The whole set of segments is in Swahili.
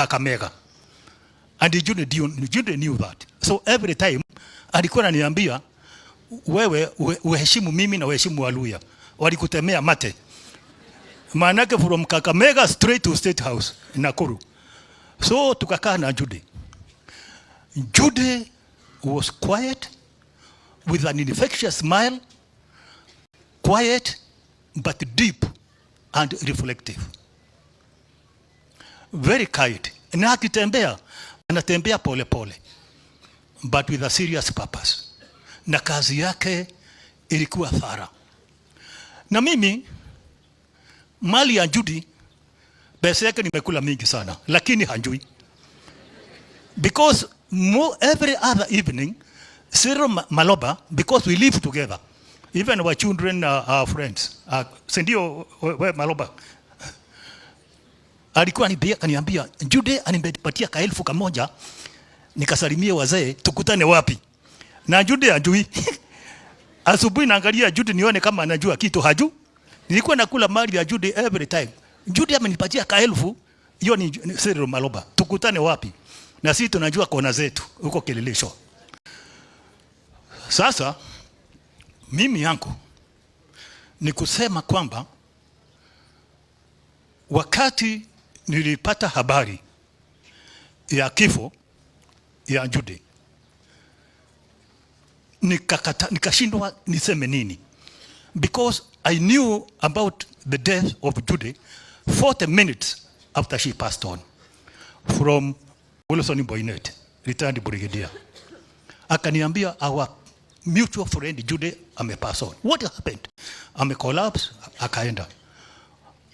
Kakamega. And Judith knew that. So every time alikuwa ananiambia, wewe uheshimu mimi na uheshimu Waluya. Walikutemea mate. Manake from Kakamega straight to State House in Nakuru. So tukakaa na Judith. Judith was quiet with an infectious smile, quiet but deep and reflective. Very kind. Na akitembea, anatembea pole pole, but with a serious purpose. Na kazi yake ilikuwa thara. Na mimi, mali ya Judy, pesa yake nimekula mingi sana, lakini hanjui. Because every other evening, Judith Maloba, because we live together, even our children are friends. Sindio we Maloba. Alikuwa kaniambia, Judy animepatia kaelfu kamoja, nikasalimie wazee, tukutane wapi? Na Judy hajui. Asubuhi naangalia Judy nione kama anajua kitu haju. Nilikuwa nakula mali ya Judy every time. Judy amenipatia kaelfu, hiyo ni Judith Maloba. Tukutane wapi? Na sisi tunajua kona zetu huko Kileleshwa. Sasa mimi yangu ni kusema kwamba wakati nilipata habari ya kifo ya Judy, nikashindwa niseme nini, because I knew about the death of Judy 40 minutes after she passed on from Wilson Boynet, retired brigadier. Akaniambia our mutual friend Judy amepass on. What happened? Collapse, akaenda.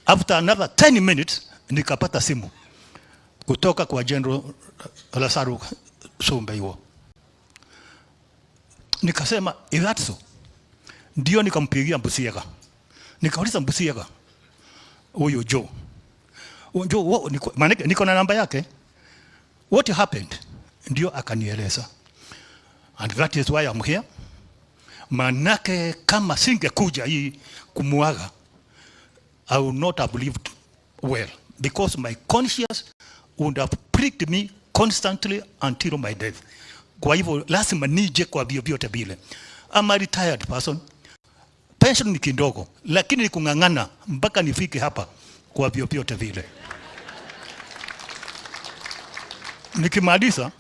After another 10 minutes, nikapata simu kutoka kwa General Lasaru Sumbeiwo. Nikasema, is that so? Ndio nikampigia Mbusiega. Nikauliza Mbusiega, huyo Joe. Joe, niko na namba yake. What happened? Ndio akanieleza. And that is why I'm here. Manake kama singekuja hii kumuaga, I would not have lived well, because my conscience would have pricked me constantly until my death. Kwa hivyo lazima nije kwa vyovyote vile. I'm a retired person. Pension ni kidogo, lakini ni kung'ang'ana mpaka nifike hapa kwa vyovyote vile. Nikimaliza,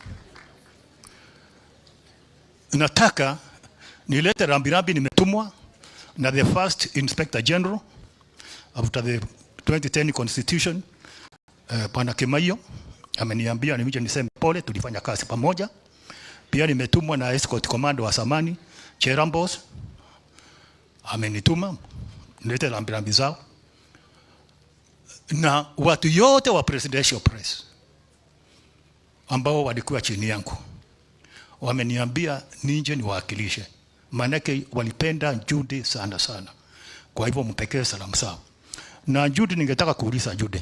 nataka nilete rambirambi nimetumwa na the first Inspector General after the 2010 Constitution, Bwana Kimaiyo ameniambia nije niseme pole, tulifanya kazi pamoja. Pia nimetumwa na escort commando wa Samani Cherambos, amenituma nilete rambirambi zao, na watu yote wa presidential press ambao walikuwa chini yangu wameniambia nije niwakilishe, manake walipenda Judy sana sana. Kwa hivyo mpekee salamu zao. Na Judy, ningetaka kuuliza Judy,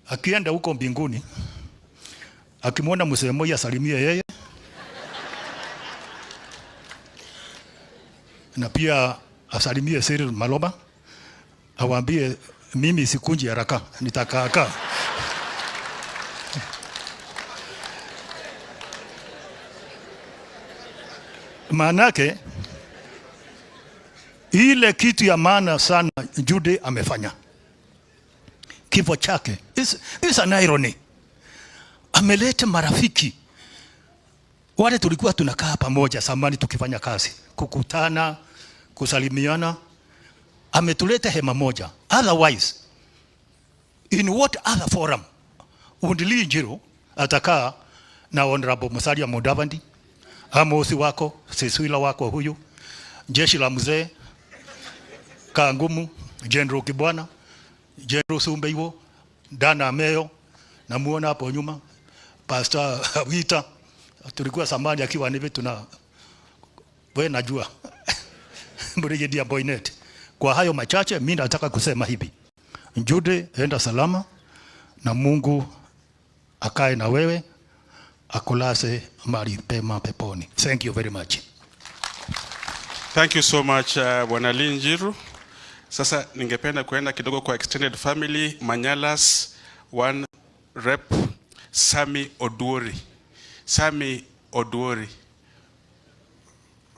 akienda huko mbinguni, akimwona mzee mmoja asalimie yeye, na pia asalimie Judith Maloba, awaambie mimi sikunji haraka, nitakaa. Manake ile kitu ya maana sana Judy amefanya. Kifo chake is an irony. Ameleta marafiki wale tulikuwa tunakaa pamoja zamani tukifanya kazi, kukutana, kusalimiana. Ametuleta hema moja. Otherwise, in what other forum would Lee Njiro atakaa na Honorable Musalia Mudavadi, Amosi wako, Siswila wako huyu, jeshi la mzee, Kangumu, General Kibwana, General Sumbeiwo, Dana Ameyo, na muona hapo nyuma Pastor Wita, tulikuwa samani akiwa nive tuna wewe najua Brigadier Boynet. Kwa hayo machache mimi nataka kusema hivi. Judy, enda salama na Mungu akae na wewe, akulase mahali pema peponi. Thank you very much. Thank you so much Bwana Lee Njiru. Sasa ningependa kuenda kidogo kwa extended family, Manyalas 1 Rep Sami Oduori. Sami Oduori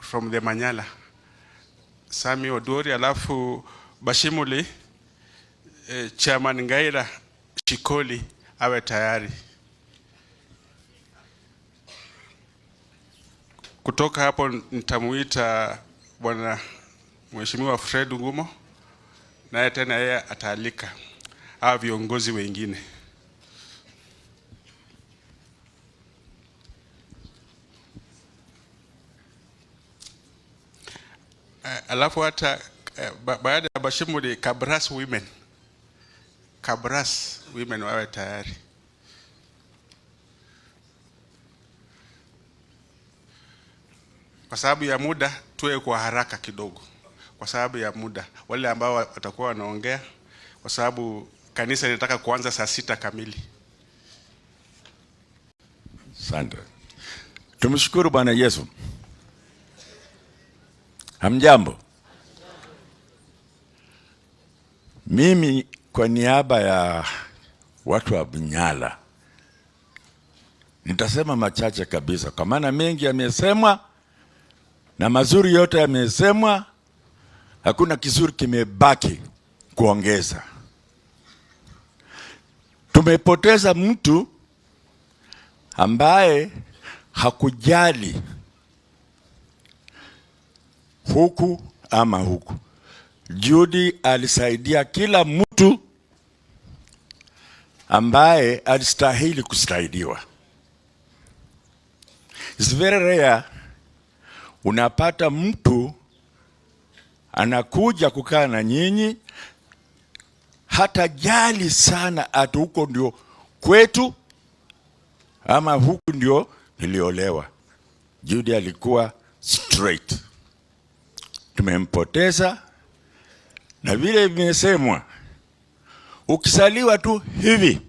from the Manyala. Sami Oduori, alafu Bashimuli, Chairman Ngaira Shikoli awe tayari. Kutoka hapo nitamuita Bwana Mheshimiwa Fred Ngumo, naye tena yeye ataalika hawa viongozi wengine. Alafu hata baada ya Bashimuli, Kabras women wawe tayari. Kwa sababu ya muda tuwe kwa haraka kidogo. Kwa sababu ya muda, wale ambao watakuwa wanaongea, kwa sababu kanisa linataka kuanza saa 6 kamili. Asante. Tumshukuru Bwana Yesu. Hamjambo. Mimi kwa niaba ya watu wa Bunyala nitasema machache kabisa, kwa maana mengi yamesemwa na mazuri yote yamesemwa, hakuna kizuri kimebaki kuongeza. Tumepoteza mtu ambaye hakujali huku ama huku. Judy alisaidia kila mtu ambaye alistahili kusaidiwa. It's very rare unapata mtu anakuja kukaa na nyinyi hata jali sana ati huko ndio kwetu ama huku ndio niliolewa. Judy alikuwa straight. Tumempoteza, na vile vimesemwa, ukisaliwa tu hivi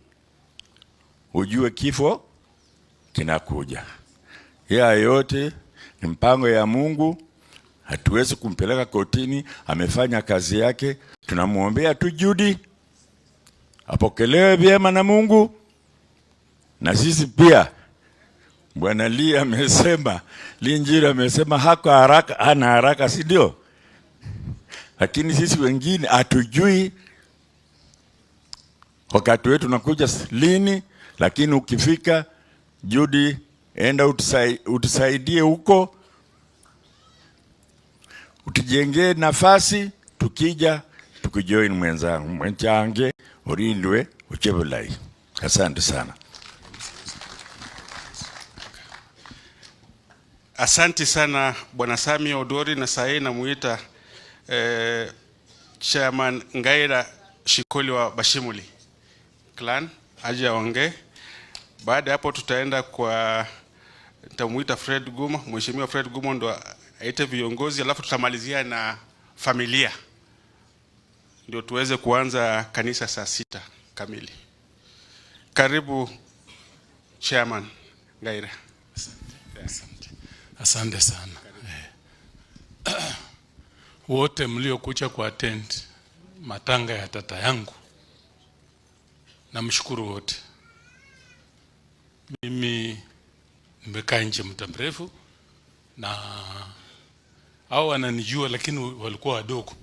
ujue kifo kinakuja. Ya yote ni mpango ya Mungu, hatuwezi kumpeleka kotini, amefanya kazi yake. Tunamuombea tu Judy apokelewe vyema na Mungu, na sisi pia. Bwana Lee amesema, Linjira amesema hako haraka, hana haraka, si ndio? Lakini sisi wengine hatujui wakati wetu unakuja lini, lakini ukifika, Judy, enda utusaidie huko, utujengee nafasi, tukija tukujoin mwenzangu mwenchange urindwe uchebulai. Asante sana. Asante sana Bwana Sami Oduori, na sasa namuita Chairman Ngaira Shikoli wa Bashimuli clan aje aongee. Baada hapo tutaenda kwa, nitamuita Fred Ngumo, Mheshimiwa Fred Ngumo ndo aite viongozi, alafu tutamalizia na familia ndio tuweze kuanza kanisa saa 6 kamili. Karibu Chairman Ngaira. Asante sana. Wote mliokuja kwa attend matanga ya tata yangu, namshukuru wote. Mimi nimekaa nje muda mrefu na hao wananijua, lakini walikuwa wadogo,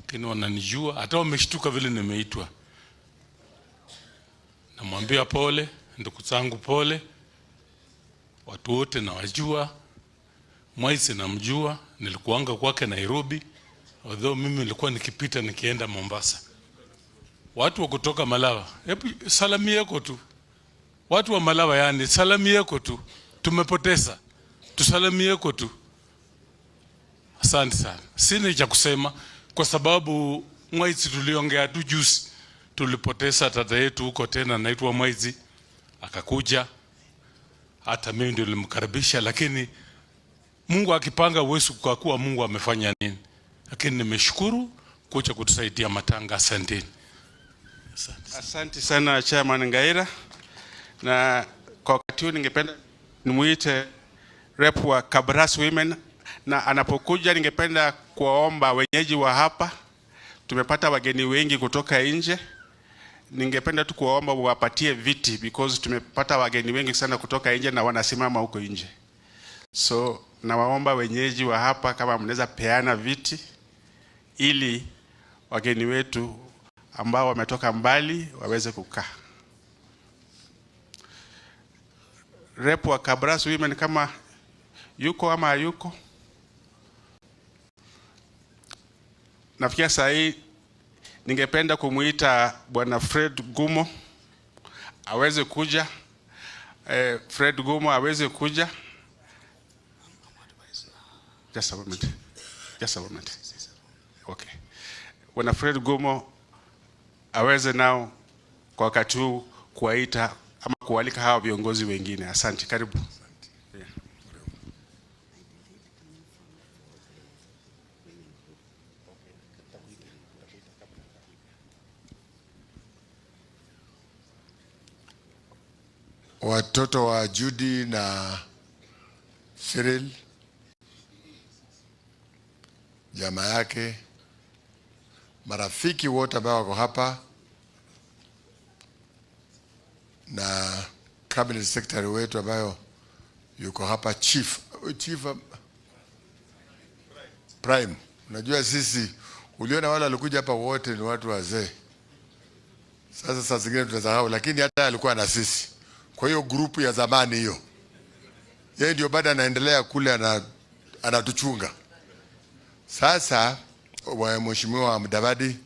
lakini wananijua, hata wameshtuka vile nimeitwa. Namwambia pole, ndugu zangu pole. Watu wote nawajua. Mwaisi namjua, nilikuanga kwake Nairobi, although mimi nilikuwa nikipita nikienda Mombasa. Watu wa kutoka Malawa, hebu salamia yako tu. Watu wa Malawa, yani salamia yako tu. Tumepoteza, tusalamia yako tu. Asante sana. Sina cha kusema kwa sababu Mwaisi tuliongea tu juzi. Tulipoteza tata yetu huko tena, anaitwa Mwaisi, akakuja. Hata mimi ndio nilimkaribisha, lakini Mungu akipanga uwezo kwa kuwa Mungu amefanya nini. Lakini nimeshukuru kuja kutusaidia matanga. Asante. Asante sana Chairman Ngaira. Na kwa wakati huu ningependa nimuite rep wa Kabras Women, na anapokuja ningependa kuwaomba wenyeji wa hapa, tumepata wageni wengi kutoka nje, ningependa tu kuwaomba wapatie viti because tumepata wageni wengi sana kutoka nje na wanasimama huko nje. So nawaomba wenyeji wa hapa kama mnaweza peana viti ili wageni wetu ambao wametoka mbali waweze kukaa. Rep wa Kabras Women kama yuko ama hayuko? Nafikia saa hii ningependa kumuita Bwana Fred Gumo aweze kuja. Fred Gumo aweze kuja. Just a moment. Just a moment. Okay. Bwana Fred Gumo aweze nao kwa wakati huu kuwaita ama kualika hawa viongozi wengine. Asante, karibu. Yeah. Watoto wa Judy na Cyril, jamaa yake, marafiki wote ambao wako hapa, na cabinet secretary wetu ambayo yuko hapa, chief Prime. Unajua sisi, uliona wale walikuja hapa wote ni watu wazee. Sasa saa zingine tunasahau, lakini hata alikuwa na sisi. Kwa hiyo grupu ya zamani hiyo, yeye ndio bado anaendelea kule, anatuchunga. Sasa Mheshimiwa Mudavadi,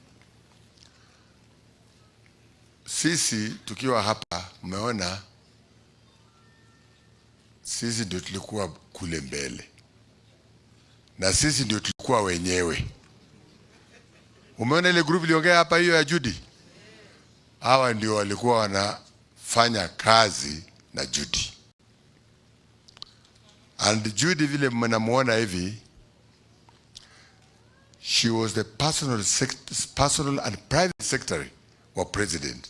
sisi tukiwa hapa, umeona sisi ndio tulikuwa kule mbele na sisi ndio tulikuwa wenyewe. Umeona ile group iliongea hapa hiyo ya Judy, hawa ndio walikuwa wanafanya kazi na Judy. And Judy vile mnamuona hivi, she was the personal and private secretary of president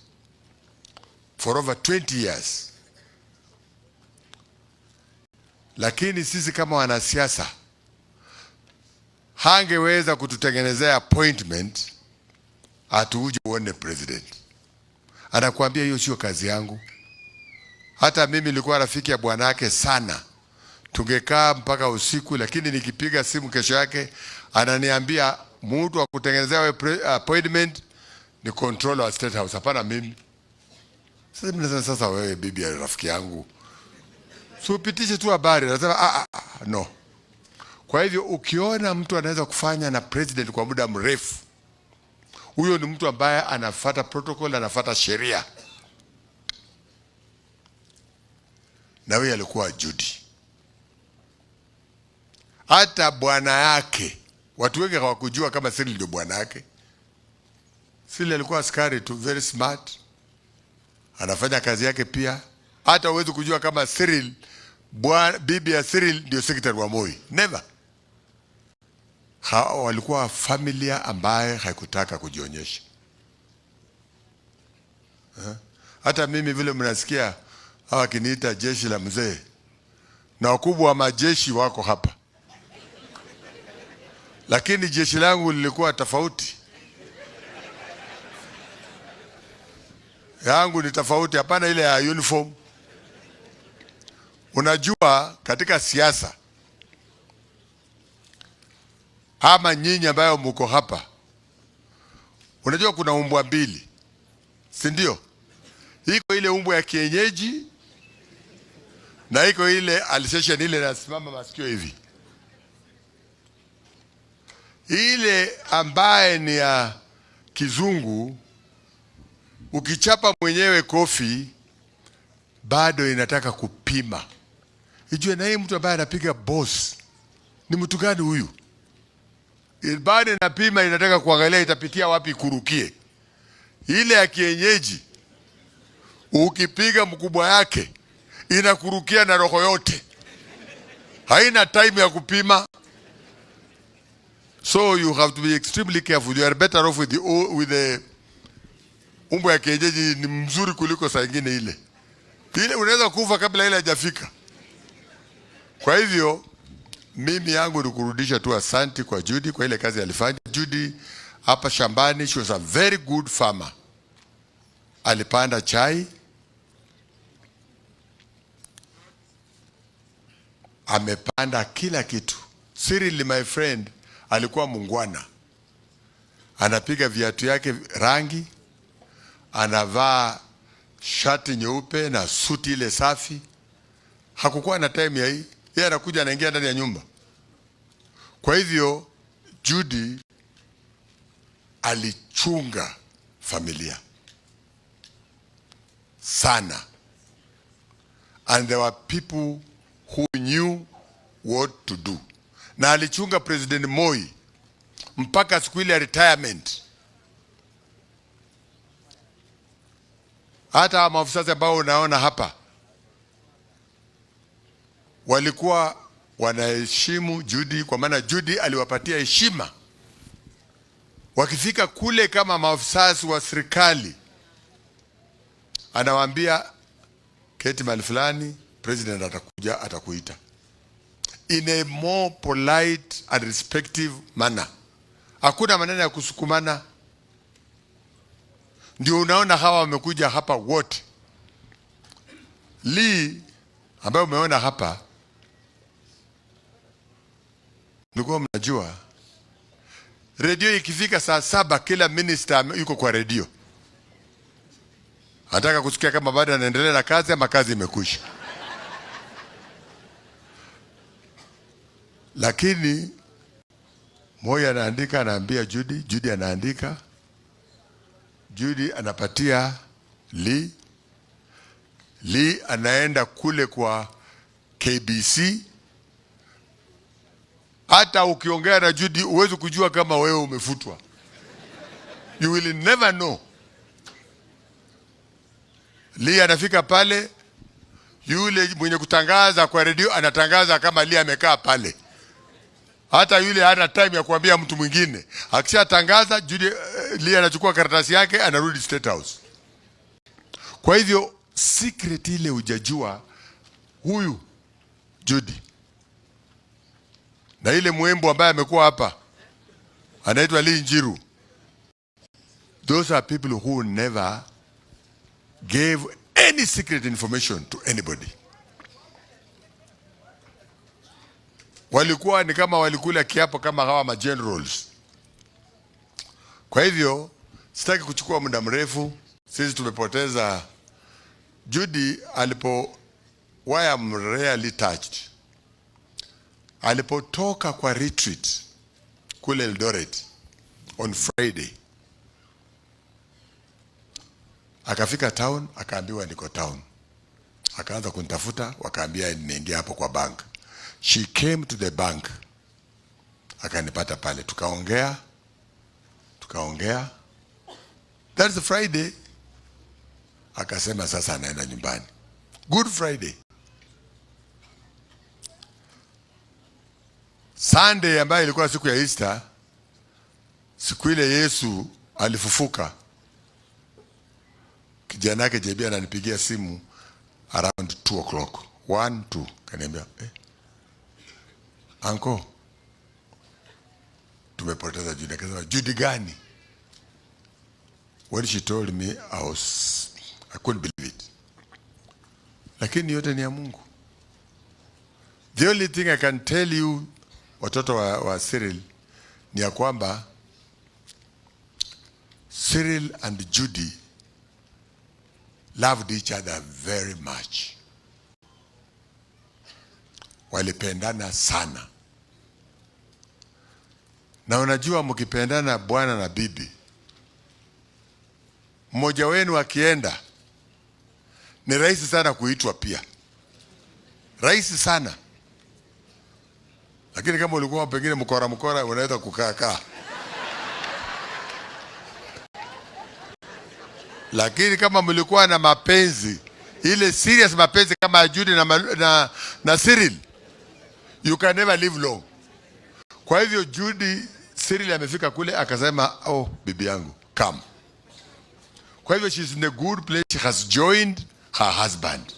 for over 20 years. Lakini sisi kama wanasiasa hangeweza kututengenezea appointment uje uone president. Anakuambia hiyo sio kazi yangu. Hata mimi nilikuwa rafiki ya bwanake sana, tungekaa mpaka usiku, lakini nikipiga simu kesho yake ananiambia mtu wa kutengenezea appointment ni controller wa State House, hapana mimi. Sasa wewe bibi ya rafiki yangu, upitishe tu habari. Anasema no. Kwa hivyo ukiona mtu anaweza kufanya na president kwa muda mrefu, huyo ni mtu ambaye anafuata protocol, anafuata sheria. Na huyo alikuwa Judy. Hata bwana yake, watu wengi hawakujua kama Cyril ndio bwana yake. Cyril alikuwa askari tu, very smart, anafanya kazi yake pia. Hata huwezi kujua kama Cyril, bibi ya Cyril ndio secretary wa Moi. Never. Walikuwa familia ambaye haikutaka kujionyesha. Hata mimi vile mnasikia hawa kiniita jeshi la mzee, na wakubwa wa majeshi wako hapa, lakini jeshi langu lilikuwa tofauti. Yangu ni tofauti, hapana ile ya uniform. Unajua katika siasa, ama nyinyi ambayo mko hapa, unajua kuna umbwa mbili, si ndio? Iko ile umbwa ya kienyeji na iko ile alsatian, ile nasimama masikio hivi. Ile ambaye ni ya kizungu, ukichapa mwenyewe kofi bado inataka kupima, ijue na hii mtu ambaye anapiga boss ni mtu gani huyu. Bado inapima, inataka kuangalia itapitia wapi kurukie. Ile ya kienyeji, ukipiga mkubwa yake inakurukia na roho yote, haina time ya kupima. So you have to be extremely careful. You are better off with the umbo ya kienyeji, ni mzuri kuliko saa nyingine ile. Ile unaweza kufa kabla ile hajafika. Kwa hivyo mimi yangu ni kurudisha tu asante kwa Judy kwa ile kazi alifanya. Judy hapa shambani, she was a very good farmer. alipanda chai, amepanda kila kitu. Cyril, my friend, alikuwa mungwana, anapiga viatu yake rangi, anavaa shati nyeupe na suti ile safi. Hakukuwa na time ya hii, yeye anakuja anaingia ndani ya nyumba. Kwa hivyo Judy alichunga familia sana, and there were people who knew what to do. Na alichunga President Moi mpaka siku ile ya retirement. Hata maafisa ambao unaona hapa walikuwa wanaheshimu Judy, kwa maana Judy aliwapatia heshima. Wakifika kule kama maafisa wa serikali, anawaambia keti mahali fulani, president atakuja atakuita, in a more polite and respectful manner. Hakuna maneno ya kusukumana. Ndio unaona hawa wamekuja hapa wote. Lee ambaye umeona hapa, nilikuwa mnajua radio ikifika saa 7 kila minister yuko kwa radio. Anataka kusikia kama bado anaendelea na kazi ama kazi imekwisha. Lakini Moi anaandika, anaambia Judy, Judy anaandika, Judy anapatia Lee, Lee anaenda kule kwa KBC. Hata ukiongea na Judy uwezi kujua kama wewe umefutwa. You will never know. Lee anafika pale, yule mwenye kutangaza kwa radio anatangaza kama Lee amekaa pale. Hata yule hana time ya kuambia mtu mwingine. Akishatangaza Judy, Lee anachukua karatasi yake anarudi State House. Kwa hivyo secret ile hujajua huyu Judy. Na ile mwembo ambaye amekuwa hapa anaitwa Lee Njiru. Those are people who never gave any secret information to anybody. Walikuwa ni kama walikula kiapo kama hawa ma generals. Kwa hivyo sitaki kuchukua muda mrefu, sisi tumepoteza. Judy why I'm really touched, alipotoka kwa retreat kule Eldoret on Friday, akafika town, akaambiwa niko town. Akaanza kunitafuta, wakaambia nimeingia hapo kwa bank. She came to the bank, akanipata pale, tukaongea. That's Friday. Akasema sasa anaenda nyumbani. Good Friday. Sunday ambayo ilikuwa siku ya Easter, siku ile Yesu alifufuka, kijana yake JB ananipigia simu around 2 o'clock. 1-2 kaniambia, Uncle, tumepoteza Judy. Akasema, Judy gani? When she told me, I couldn't believe it. Lakini yote ni ya Mungu. The only thing I can tell you, watoto wa Cyril, ni ya kwamba Cyril and Judy loved each other very much. Walipendana sana. Na unajua mkipendana bwana na bibi, mmoja wenu akienda ni rahisi sana kuitwa pia. Rahisi sana. Lakini kama ulikuwa pengine mkora unaweza kukaa. Lakini kama mlikuwa na mapenzi, ile serious mapenzi kama Judy na Cyril, you can never live long. Kwa hivyo Judy, Cyril amefika kule akasema, bibi yangu, come. Kwa hivyo she's in a good place, she has joined her husband.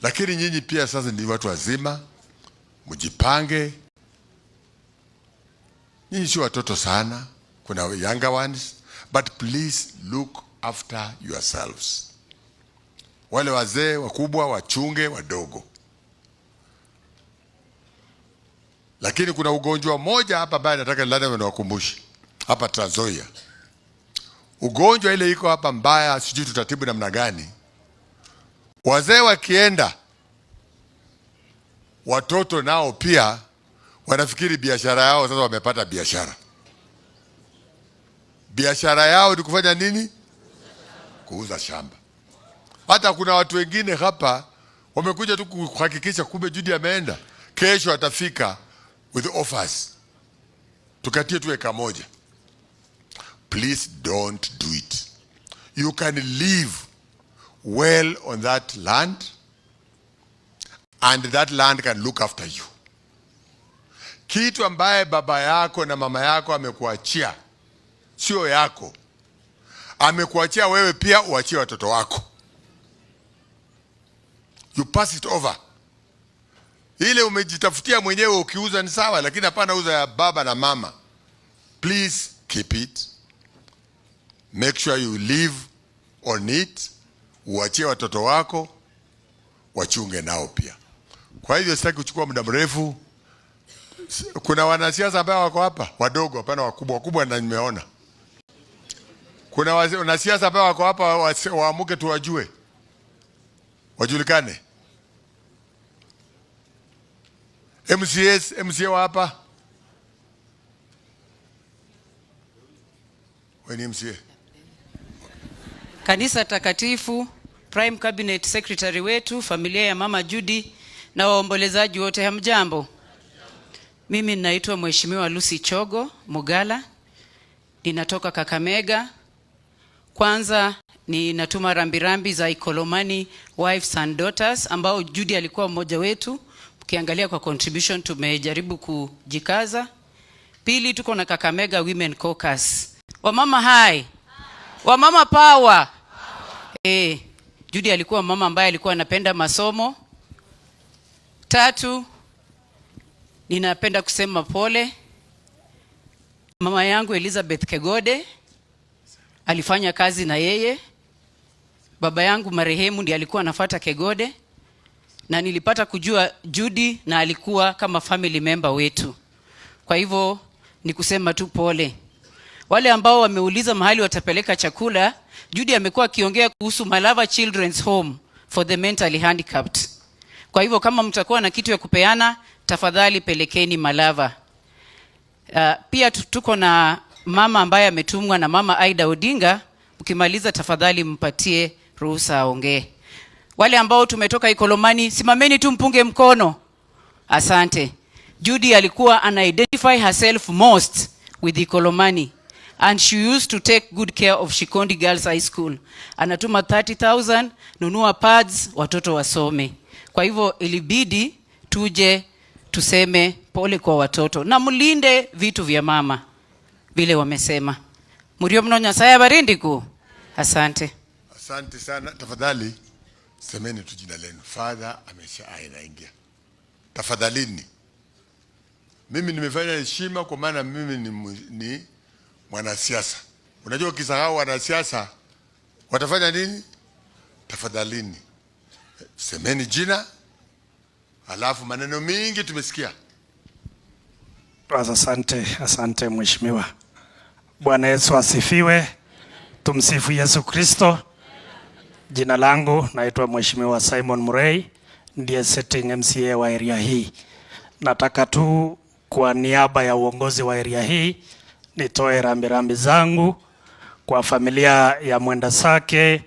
Lakini nyinyi pia sasa ni watu wazima, mjipange. Nyinyi si watoto sana, kuna younger ones, but please look after yourselves. Wale wazee wakubwa wachunge wadogo. Lakini kuna ugonjwa mmoja hapa ambaye nataka lazima niwakumbushe. Hapa Trans-Nzoia. Ugonjwa ile iko hapa mbaya, sijui tutatibu namna gani. Wazee wakienda, watoto nao pia wanafikiri biashara yao sasa wamepata biashara. Biashara yao ni kufanya nini? Kuuza shamba. Hata kuna watu wengine hapa wamekuja tu kuhakikisha kumbe Judy ameenda. Kesho atafika with offers. Tukatie tu eka moja. Please don't do it. You can live well on that land and that land can look after you. Kitu ambaye baba yako na mama yako amekuachia sio yako. Amekuachia wewe pia uachie watoto wako. You pass it over. Ile umejitafutia mwenyewe ukiuza ni sawa, lakini hapana uza ya baba na mama. Please keep it. Make sure you live on it. Uachie watoto wako, wachunge nao pia. Kwa hivyo sitaki kuchukua muda mrefu. Kuna wanasiasa ambao wako hapa, wadogo hapana wakubwa, wakubwa na nimeona. Kuna wanasiasa ambao wako hapa waamuke tuwajue. Wajulikane. MCA wa hapa. Wewe ni MCA. Kanisa takatifu, Prime Cabinet Secretary wetu, familia ya Mama Judy na waombolezaji wote, hamjambo. Mimi ninaitwa Mheshimiwa Lucy Chogo Mugala. Ninatoka Kakamega. Kwanza ninatuma rambirambi za Ikolomani Wives and Daughters ambao Judy alikuwa mmoja wetu. Ukiangalia kwa contribution tumejaribu kujikaza. Pili tuko na Kakamega Women Caucus. Wamama hai. Wamama power. Judy alikuwa mama ambaye alikuwa anapenda masomo. Tatu, ninapenda kusema pole. Mama yangu Elizabeth Kegode alifanya kazi na yeye. Baba yangu marehemu ndiye alikuwa anafuata Kegode. Na nilipata kujua Judy na alikuwa kama family member wetu. Kwa hivyo ni kusema tu pole. Wale ambao wameuliza mahali watapeleka chakula, Judy amekuwa akiongea kuhusu Malava Children's Home for the mentally handicapped. Kwa hivyo kama mtakuwa na kitu ya kupeana, tafadhali pelekeni Malava. Pia tuko na mama ambaye ametumwa na Mama Aida Odinga, ukimaliza tafadhali mpatie ruhusa aongee. Wale ambao tumetoka Ikolomani, simameni tu mpunge mkono. Asante. Judy alikuwa ana-identify herself most with Ikolomani. And she used to take good care of Shikondi Girls High School. Anatuma 30,000, nunua pads, watoto wasome. Kwa hivyo ilibidi tuje tuseme pole kwa watoto. Na mlinde vitu vya mama. Vile wamesema. Murio mnonya saya barindiku. Asante. Asante sana. Tafadhali semeni tu jina lenu. Father ameshaingia. Tafadhalini. Mimi nimefanya heshima kwa maana mimi ni mwanasiasa. Unajua ukisahau wanasiasa watafanya nini? Tafadhalini semeni jina, alafu maneno mingi tumesikia. Asante mheshimiwa. Bwana Yesu asifiwe. Tumsifu Yesu Kristo. Jina langu naitwa Mheshimiwa Simon Murray, ndiye sitting MCA wa area hii. Nataka tu kwa niaba ya uongozi wa area hii nitoe rambirambi zangu kwa familia ya Mwenda Sake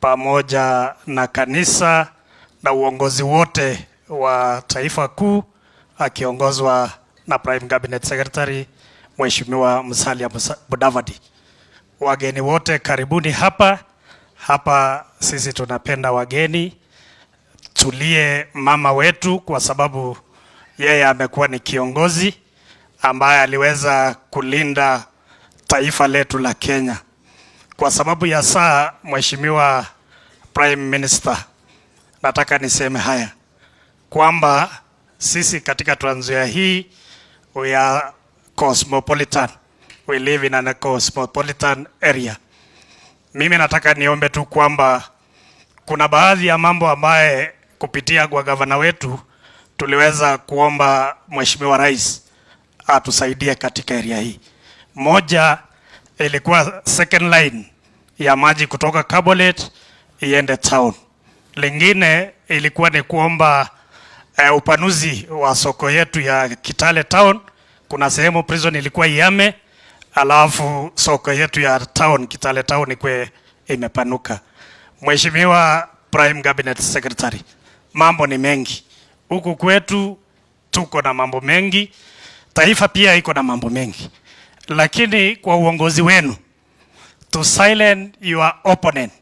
pamoja na kanisa na uongozi wote wa taifa kuu akiongozwa na Prime Cabinet Secretary Mheshimiwa Musalia Mudavadi. Wageni wote karibuni hapa sisi tunapenda wageni. Tulie mama wetu kwa sababu yeye amekuwa ni kiongozi ambaye aliweza kulinda taifa letu la Kenya. Kwa sababu ya saa, Mheshimiwa Prime Minister, nataka niseme haya kwamba sisi katika Trans-Nzoia hii we are cosmopolitan. We live in a cosmopolitan area. Mimi nataka niombe tu kwamba kuna baadhi ya mambo ambaye kupitia kwa gavana wetu tuliweza kuomba Mheshimiwa Rais atusaidie katika area hii. Moja ilikuwa second line ya maji kutoka Kabolet iende town. Lingine ilikuwa ni kuomba upanuzi wa soko yetu ya Kitale town. Kuna sehemu prison ilikuwa iame, alafu soko yetu ya town Kitale town ikwe imepanuka. Mheshimiwa Prime Cabinet Secretary, mambo ni mengi. Huku kwetu tuko na mambo mengi. Taifa pia iko na mambo mengi. Lakini kwa uongozi wenu, to silence your opponent,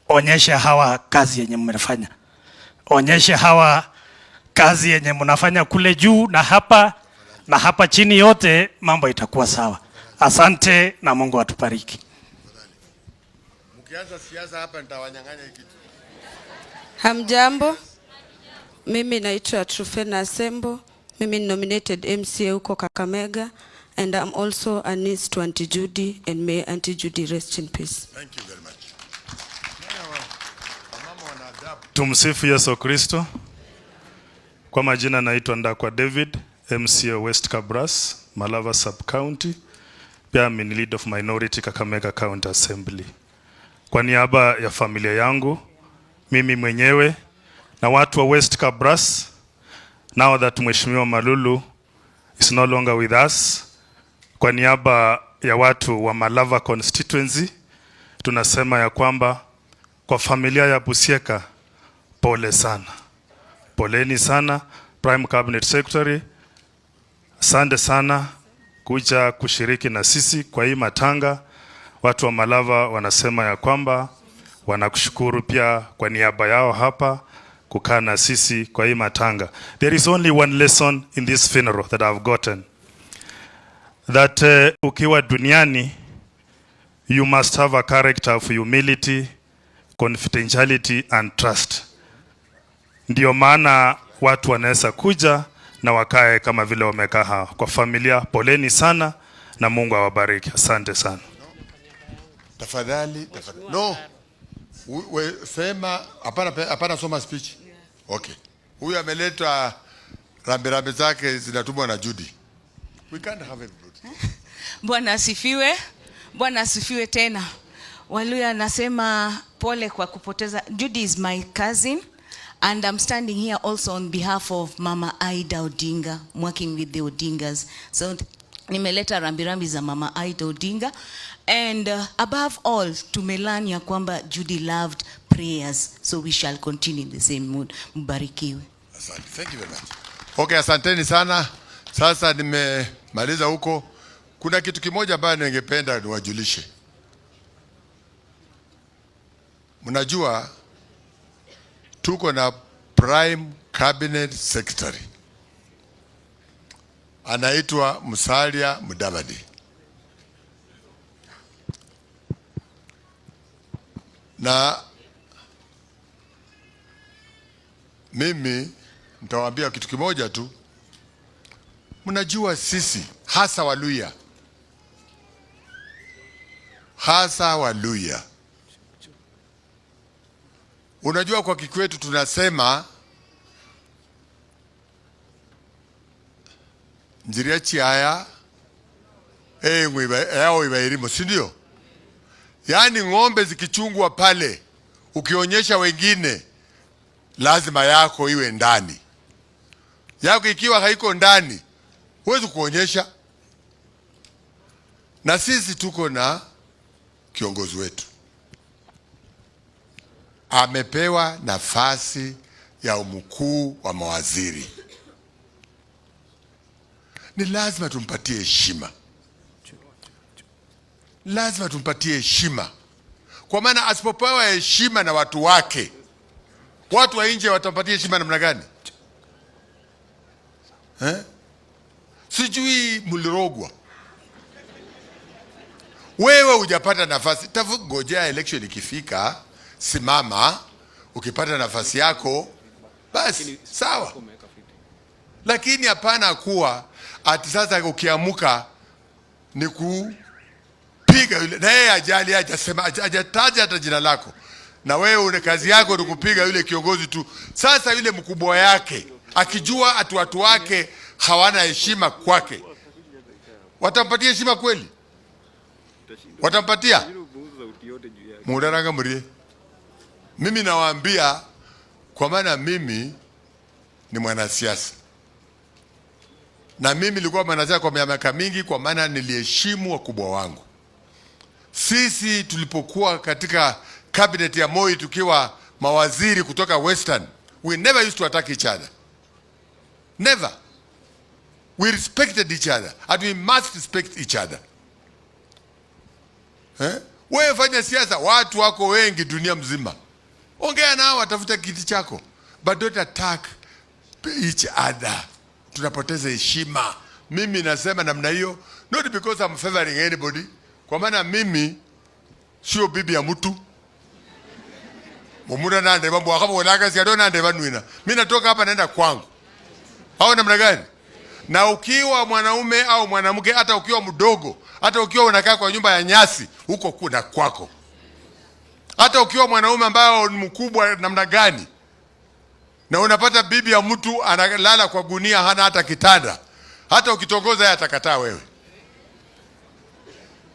onyesha hawa kazi yenye mnafanya. Onyesha hawa kazi yenye mnafanya kule juu na hapa chini, yote mambo itakuwa sawa. Asante na Mungu atubariki. Mkianza siasa hapa nitawanyang'anya hiki kitu. Hamjambo. Mimi naitwa Trufena Sembo. Mimi ni nominated MCA huko Kakamega, and I'm also a niece to Auntie Judy, and may Auntie Judy rest in peace. Thank you very much. Tumsifu Yesu Kristo. Kwa majina naitwa Ndakwa David, MCA West Kabras, Malava Sub-County. Pia I'm in lead of minority Kakamega County Assembly. Kwa niaba ya familia yangu, mimi mwenyewe na watu wa West Kabras, now that Mheshimiwa Malulu is no longer with us, kwa niaba ya watu wa Malava constituency, tunasema ya kwamba kwa familia ya Busieka, pole sana. Poleni sana. Prime Cabinet Secretary, asante sana kuja kushiriki na sisi kwa hii matanga. Watu wa Malava wanasema ya kwamba wanakushukuru pia kwa niaba yao hapa kukaa na sisi kwa hii matanga. There is only one lesson in this funeral that I've gotten. That ukiwa duniani, you must have a character of humility, confidentiality and trust. Ndio maana watu wanaweza kuja na wakae kama vile wamekaa hapa. Kwa familia, poleni sana na Mungu awabariki. Asante sana. Tafadhali. No. Sema hapana soma speech. Okay. Huyu ameleta rambe zake zinatumwa na Judy. We can't have everybody. Bwana asifiwe. Bwana asifiwe tena. Waluya anasema pole kwa kupoteza. Judy is my cousin, and I'm standing here also on behalf of Mama Aida Odinga, working with the Odingas. So nimeleta rambirambi za Mama Aida Odinga, and above all tumelearn ya kwamba Judy loved prayers, so we shall continue in the same mood. Mbarikiwe. Asante. Thank you very much. Okay, asanteni sana. Sasa nimemaliza huko. Kuna kitu kimoja ambacho ningependa niwajulishe. Mnajua tuko na Prime Cabinet Secretary. Anaitwa Musalia Mudavadi. Na mimi nitawaambia kitu kimoja tu. Mnajua sisi hasa Waluya, unajua kwa Kikwetu tunasema njiriachi haya yao ibairimo, si ndio? Yaani ng'ombe zikichungwa pale, ukionyesha wengine, lazima yako iwe ndani. Yako ikiwa haiko ndani, huwezi kuonyesha. Na sisi tuko na kiongozi wetu. Amepewa nafasi ya mkuu wa mawaziri. Ni lazima tumpatie heshima. Lazima tumpatie heshima. Kwa maana asipopewa heshima na watu wake, watu wa nje watampatia heshima namna gani? Sijui mulirogwa. Wewe hujapata nafasi, ngojea election ikifika, simama, ukipata nafasi yako, basi sawa. Lakini hapana kuwa ati sasa ukiamuka ni kupiga piga yule, na yeye ajali, hajasema, hajataja hata jina lako, na wewe una kazi yako ni kupiga yule kiongozi tu. Sasa yule mkubwa yake akijua watu wake hawana heshima kwake, watampatia heshima kweli? Watampatia? Mudaranga murie. Mimi nawaambia, kwa maana mimi ni mwanasiasa, na mimi nilikuwa mwanasiasa kwa miaka mingi, kwa maana niliheshimu wakubwa wangu. Sisi tulipokuwa katika cabinet ya Moi tukiwa mawaziri kutoka Western, we never used to attack each other. Never. We respected each other and we must respect each other. Wewe fanya siasa, watu wako wengi dunia mzima. Ongea nao, watafuta kiti chako. But don't attack each other. Tunapoteza heshima. Mimi nasema namna hiyo, not because I'm favoring anybody. Kwa maana mimi sio bibi ya mtu. Mumura nande mambo akaba walaga si adona nande banuina. Mimi natoka hapa naenda kwangu. Hao namna gani? Na ukiwa mwanaume au mwanamke, hata ukiwa mdogo, hata ukiwa unakaa kwa nyumba ya nyasi, huko kuna kwako. Hata ukiwa mwanaume ambao ni mkubwa namna gani, na unapata bibi ya mtu analala kwa gunia, hana hata kitanda, hata ukitongoza yeye atakataa wewe.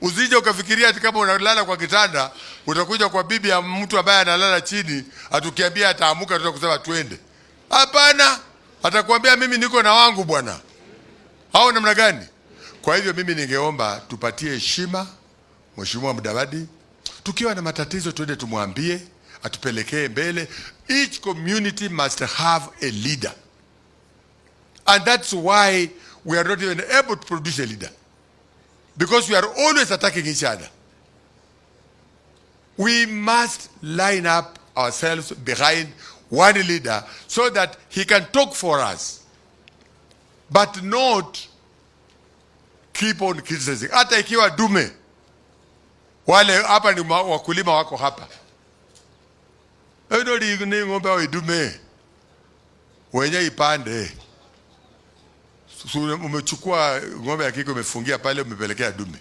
Usije ukafikiria ati kama unalala kwa kitanda utakuja kwa bibi ya mtu ambaye analala chini, atukiambia ataamuka tutakusema twende. Hapana, atakwambia mimi niko na wangu bwana. Hao namna gani? Kwa hivyo mimi ningeomba tupatie heshima Mheshimiwa Mudavadi. Tukiwa na matatizo twende tumwambie, atupelekee mbele. Each community must have a leader. And that's why we are not even able to produce a leader. Because we are always attacking each other. We must line up ourselves behind one leader so that he can talk for us, but not keep on criticizing. Hata ikiwa dume, wale hapa ni wakulima wako hapa, ndio ni ng'ombe wa dume wenye ipande. Umechukua ng'ombe ya kike umefungia pale, umepelekea dume.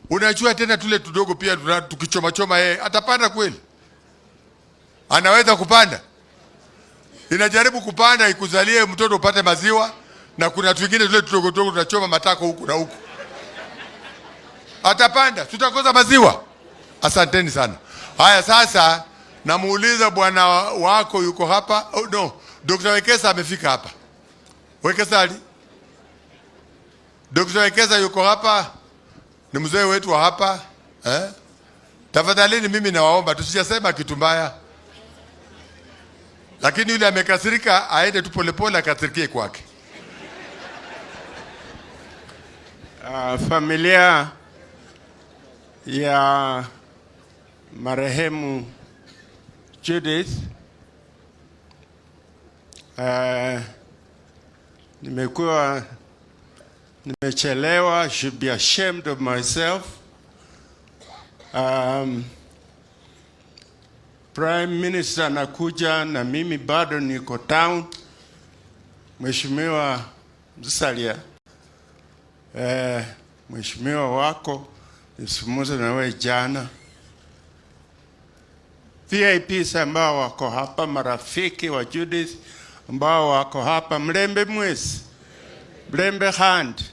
Unajua tena tule tudogo pia tukichoma choma yeye atapanda kweli? Anaweza kupanda? Inajaribu kupanda ikuzalie mtoto upate maziwa, na kuna twingine tule tudogo tudogo tunachoma matako huku na huku. Atapanda? Tutakosa maziwa. Asanteni sana. Haya, sasa namuuliza bwana wako yuko hapa? Oh no, Dr. Wekesa amefika hapa. Wekesa ali? Dr. Wekesa yuko hapa? Ni mzee wetu wa hapa, Tafadhalini mimi nawaomba tusijasema kitu mbaya. Lakini yule amekasirika aende tu polepole akasirikie kwake. Familia ya marehemu Judith, nimechelewa, should be ashamed of myself. Prime Minister anakuja na mimi bado niko town. Mheshimiwa Msalia, mheshimiwa wako nisumuza na wewe jana. VIPs ambao wako hapa, marafiki wa Judith ambao wako hapa, mlembe mwezi, mlembe hand.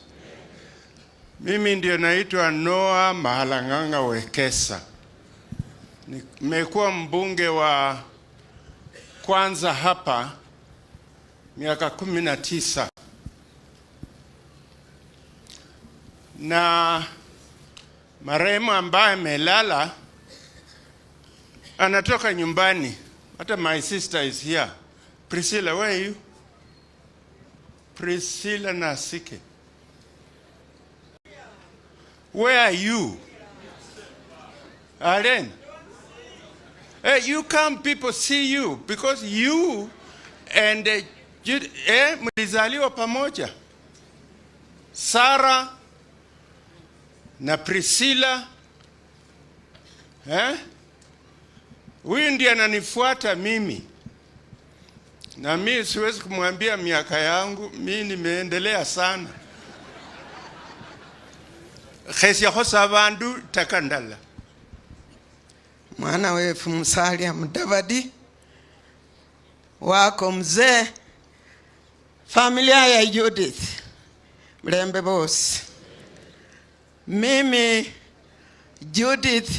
Mimi ndio naitwa Noah Mahalanganga Wekesa. Nimekuwa mbunge wa kwanza hapa miaka 19. Na marehemu ambaye melala anatoka nyumbani. Hata my sister is here. Priscilla, where are you? Priscilla Nasike. Where are you? Allen. Hey, you come, people see you because you and mlizaliwa pamoja. Sarah na Priscilla, huyu ndiye ananifuata mimi, na mimi siwezi kumwambia miaka yangu, mimi nimeendelea sana. khesya khosabandu takandala mwana wefu Musalia Mudavadi wako mzee, familia ya Judith mlembe bosi. Mimi Judith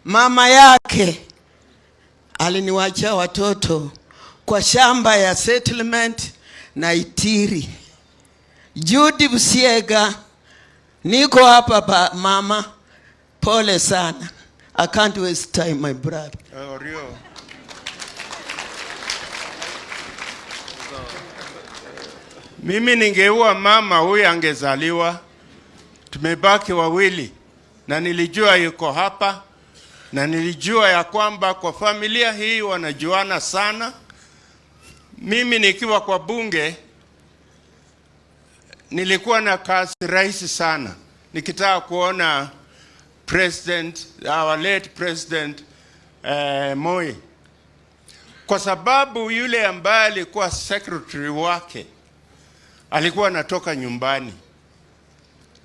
mama yake aliniwachia watoto kwa shamba ya settlement na Itiri. Judy Busiega, niko hapa mama, pole sana. I can't waste time, my brother. Mimi ningeua mama huyu angezaliwa. Tumebaki wawili na nilijua yuko hapa na nilijua ya kwamba kwa familia hii wanajuana sana. Mimi nikiwa kwa bunge nilikuwa na kazi rahisi sana. Nikitaka kuona President, our late President Moi. Kwa sababu yule ambaye alikuwa secretary wake alikuwa anatoka nyumbani.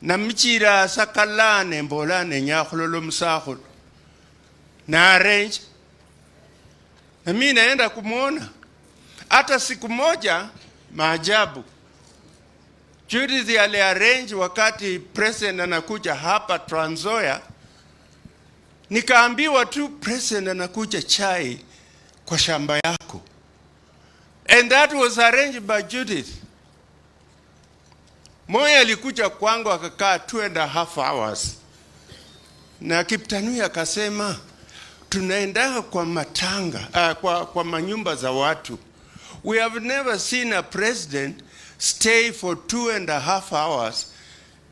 Na mchira sakalane mbolane nyakhulolo musakhulu. Na arrange. Na mimi naenda kumuona. Hata siku moja maajabu. Judith aliarrange wakati president anakuja hapa Trans-Nzoia. Nikaambiwa tu president anakuja chai kwa shamba yako. And that was arranged by Judith. Moi alikuja kwangu akakaa 2.5 hours. Na Kiptanui akasema tunaenda kwa matanga, kwa manyumba za watu. We have never seen a president stay for 2.5 hours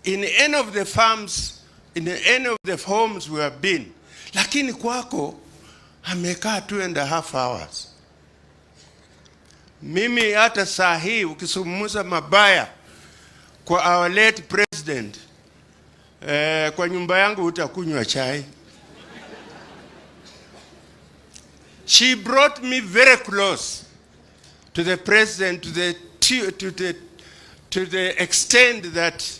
in any of the farms, in any of the homes we have been. Lakini kwako amekaa 2.5 hours. Mimi hata saa hii ukisumuza mabaya kwa our late president, kwa nyumba yangu utakunywa chai. She brought me very close to the president to the extent that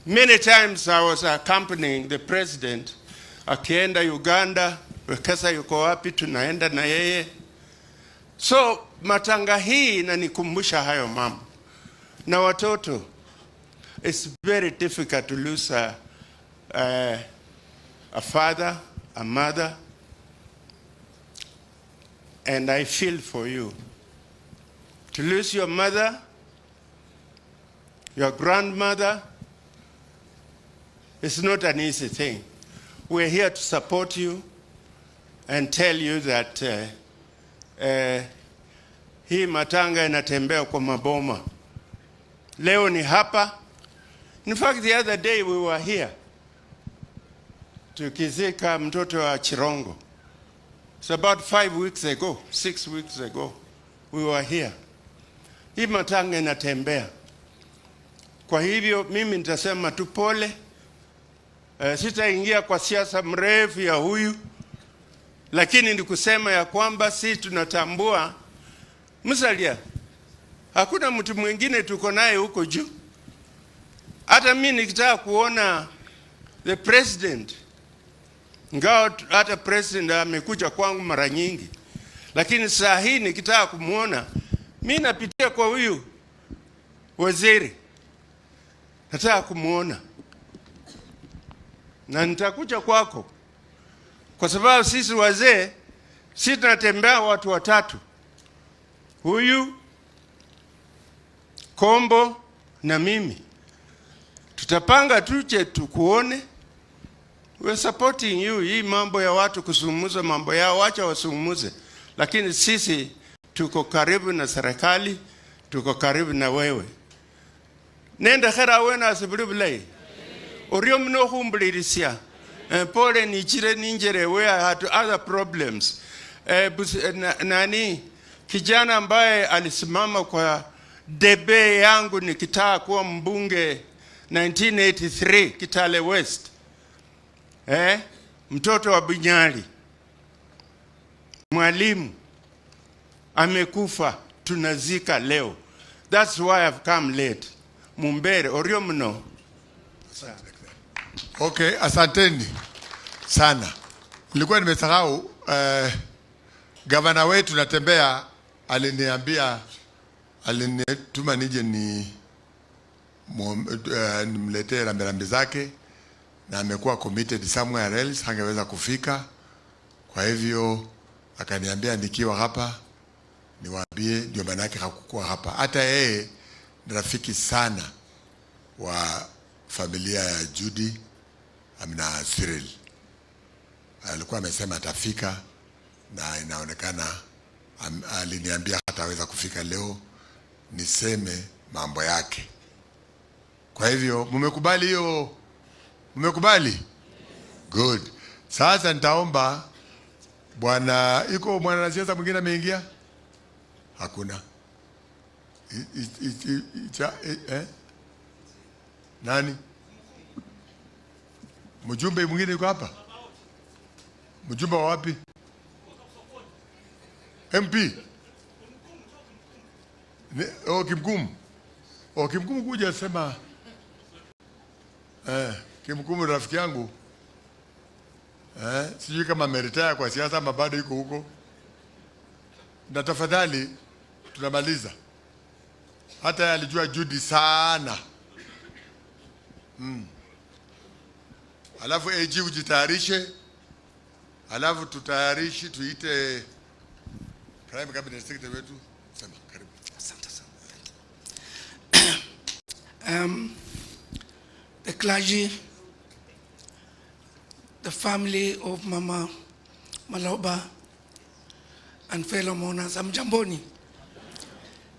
many times I was accompanying the president. Akienda Uganda, Wekesa yuko wapi, tunaenda na yeye. So matanga hii inanikumbusha hayo mambo. Na watoto, it's very difficult to lose a father, a mother. And I feel for you. To lose your mother, your grandmother, it's not an easy thing. We're here to support you and tell you that hii matanga inatembea kwa maboma. Leo ni hapa. In fact, the other day we were here tukizika mtoto wa Chirongo. It's about 5 weeks ago, 6 weeks ago, we were here. Hii matanga inatembea. Kwa hivyo mimi nitasema tu pole. Sitaingia kwa siasa mrefu ya huyu, lakini ni kusema ya kwamba si tunatambua Musalia. Hakuna mtu mwingine tuko naye huko juu. Hata mimi nikitaka kuona the president, ngao hata president amekuja kwangu mara nyingi, lakini saa hii nikitaka kumuona mimi napitia kwa huyu waziri. Nataka kumuona. Na nitakuja kwako. Kwa sababu sisi wazee, sisi tunatembea watu watatu. Huyu, Kombo na mimi. Tutapanga tuje tukuone. We're supporting you. Hii mambo ya watu kusumuza mambo yao, wacha wasumuze. Lakini sisi tuko karibu na serikali, tuko karibu na wewe. Nenda khera wena asibulibulai. Orio mno humblirisia. Pole nichire ninjere where I had other problems. Nani kijana ambaye alisimama kwa debe yangu nikitaka kuwa mbunge 1983 Kitale West. Mtoto wa Bunyali. Mwalimu amekufa, tunazika leo. That's why I've come late. Mumbere orio mno. Okay, asanteni sana. Nilikuwa nimesahau gavana wetu natembea alinituma nije nimletee rambirambi zake, na amekuwa committed somewhere else, hangeweza kufika. Kwa hivyo akaniambia nikiwa hapa niwaambie, ndio maana yake hakukuwa hapa. Hata yeye ni rafiki sana wa familia ya Judy na Cyril. Alikuwa amesema atafika, na inaonekana aliniambia hataweza kufika leo niseme mambo yake. Kwa hivyo mmekubali hiyo? Mmekubali? Good. Sasa nitaomba iko mwanasiasa mwingine ameingia? Hakuna. Nani? Mjumbe mwingine yuko hapa? Mjumbe wa wapi? MP? Kimkumu. Kimkumu kuja sema Kimkumu rafiki yangu. Sijui kama ameritaya kwa siasa ama bado yuko huko. Na tafadhali tunamaliza. Hata yeye alijua Judy sana. Alafu AG ujitayarishe. Alafu tutayarishi tuite Prime Cabinet Secretary wetu. Sema karibu. Asante sana. The clergy, the family of Mama Maloba and fellow mourners, amjamboni.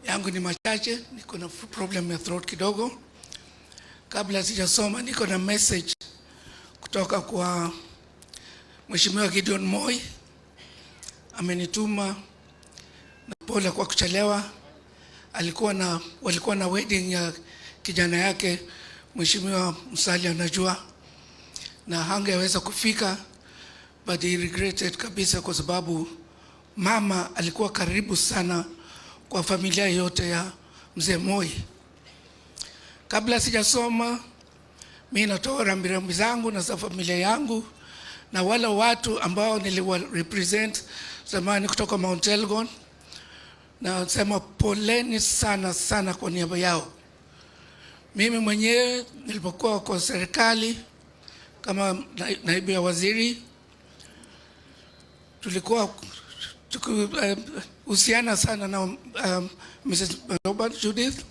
Yangu ni machache, niko na problem ya throat kidogo. Kabla sijasoma niko na message kutoka kwa Mheshimiwa Gideon Moi. Amenituma na pole kwa kuchelewa. Walikuwa na wedding ya kijana yake, Mheshimiwa Musalia anajua, na hangeweza kufika, but he regretted kabisa kwa sababu mama alikuwa karibu sana kwa familia yote ya mzee Moi. Kabla sijasoma, mimi natoa rambirambi zangu na za familia yangu na wale watu ambao niliwa represent zamani kutoka Mount Elgon, na sema poleni sana sana kwa niaba yao. Mimi mwenyewe nilipokuwa kwa serikali kama naibu ya waziri, tulikuwa uhusiana sana na Mrs. Maloba Judith.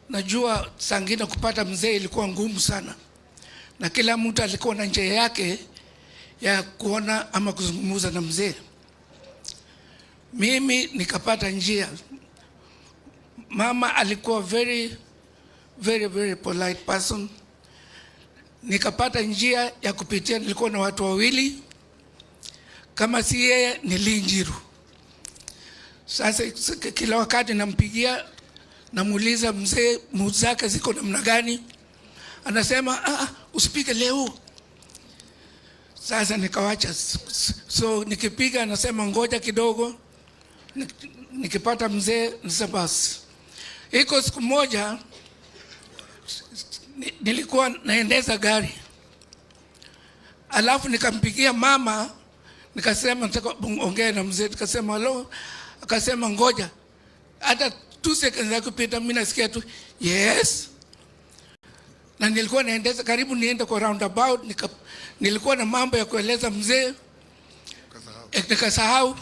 Najua sangine kupata mzee ilikuwa ngumu sana, na kila mtu alikuwa na njia yake ya kuona ama kuzungumza na mzee. Mimi nikapata njia. Mama alikuwa very polite person. Nikapata njia ya kupitia, nilikuwa na watu wawili, kama si yeye ni Linjiru. Sasa kila wakati nampigia, namuuliza mzee muzaka ziko namna gani, anasema usipige leo. Sasa nikawacha, so nikipiga anasema ngoja kidogo, nikipata mzee nasema basi. Iko siku moja nilikuwa naendeza gari, alafu nikampigia mama, nikasema nataka ongea na mzee, nikasema hello, akasema ngoja. Hata 2 seconds za kupita mimi nasikia tu yes. Na nilikuwa naendeza karibu niende kwa roundabout, nilikuwa na mambo ya kueleza mzee, nikasahau.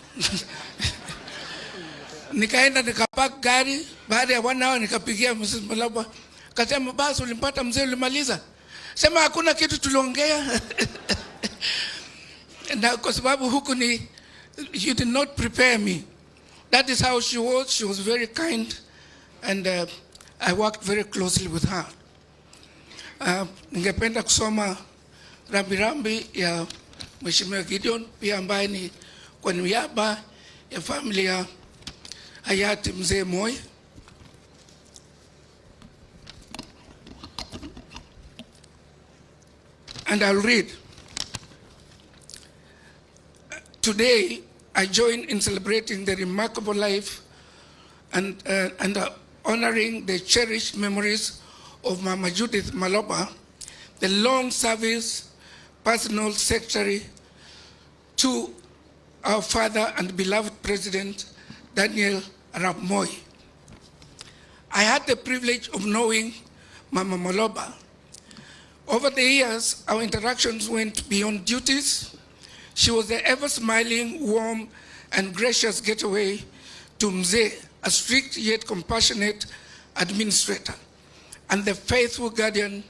Nikaenda nikapark gari, baada ya 1 hour nikapigia Mrs. Maloba, akasema basi ulimpata mzee, ulimaliza? Sema hakuna kitu tuliongea. Na kwa sababu huku ni, you did not prepare me. That is how she was. She was very kind, and I worked very closely with her. Ningependa kusoma rambirambi ya Mheshimiwa Gideon pia, ambaye ni kwa niaba ya familia hayati mzee Moi. And I'll read. Today, I join in celebrating the remarkable life and honoring the cherished memories of Mama Judith Maloba, the long service personal secretary to our father and beloved President Daniel Arap Moi. I had the privilege of knowing Mama Maloba. Over the years, our interactions went beyond duties. She was the ever-smiling, warm, and gracious getaway to Mzee, a strict yet compassionate administrator, and the faithful guardian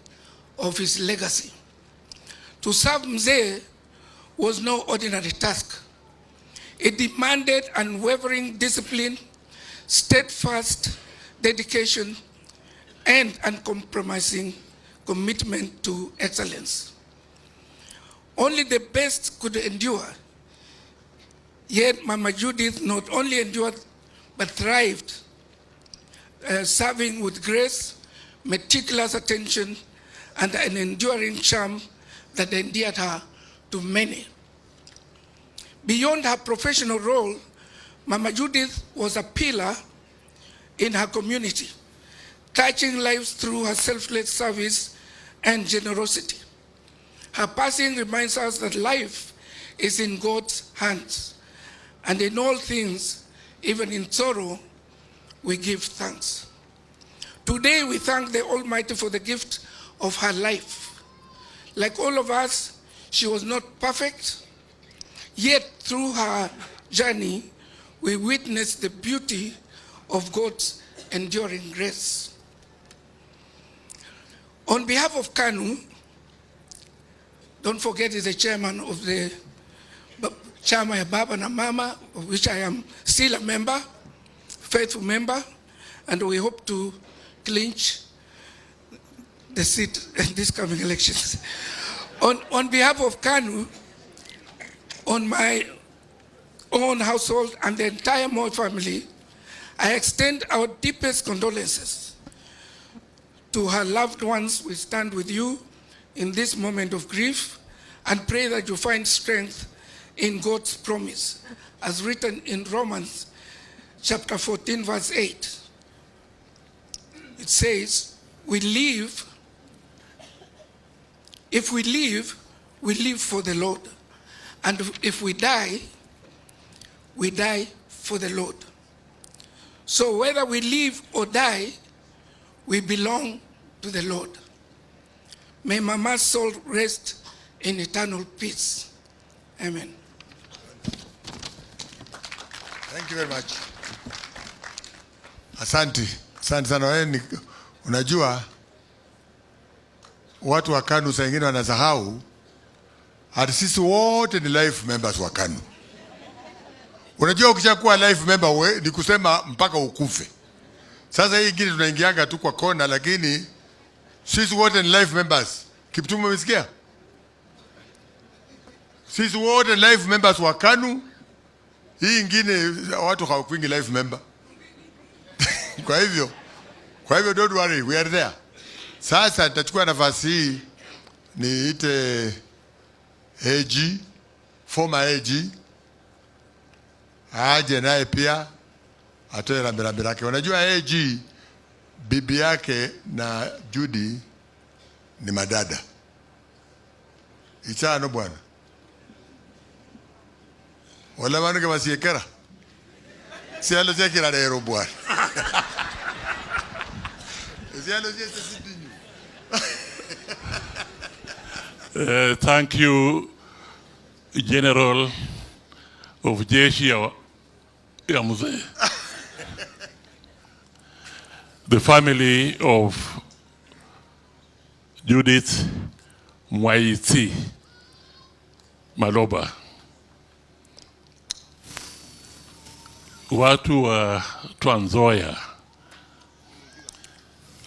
of his legacy. To serve Mzee was no ordinary task. It demanded unwavering discipline, steadfast dedication, and uncompromising commitment to excellence. Only the best could endure. Yet Mama Judith not only endured, but thrived, serving with grace, meticulous attention, and an enduring charm that endeared her to many. Beyond her professional role, Mama Judith was a pillar in her community, touching lives through her selfless service and generosity. Her passing reminds us that life is in God's hands, and in all things, even in sorrow, we give thanks. Today, we thank the Almighty for the gift of her life. Like all of us, she was not perfect, yet through her journey, we witnessed the beauty of God's enduring grace. On behalf of KANU, don't forget he's the chairman of the Chama ya Baba na Mama, of which I am still a member, faithful member, and we hope to clinch the seat in these coming elections. On behalf of KANU, on my own household and the entire Moi family, I extend our deepest condolences to her loved ones. We stand with you in this moment of grief and pray that you find strength in God's promise, as written in Romans chapter 14, verse 8. It says, if we live, we live for the Lord. And if we die for the Lord. So whether we live or die, we belong to the Lord. May Mama's soul rest in eternal peace. Amen. Thank you very much. Asante. Asante sana wewe. Unajua watu wa KANU saa nyingine wanasahau hata sisi wote ni life members wa KANU. Unajua ukishakuwa life member ni kusema mpaka ukufe. Sasa hii ingine tunaingianga tu kwa kona, lakini sisi wote ni life members. Kiptumo umesikia? Sisi wote ni life members wa KANU. Hii ingine watu hawakuingi life member. Kwa hivyo don't worry, we are there. Sasa nitachukua nafasi hii niite AG, former AG, aje naye pia atoe rambirambi lake. Unajua AG bibi yake na Judy ni madada. Ichano bwana. Wala manu kama siekera. Sialo siekera lero bwana. Sialo siekera sidinyu. Thank you, General of Jeshi ya Mzee. The family of Judith Maloba. Watu wa Trans-Nzoia,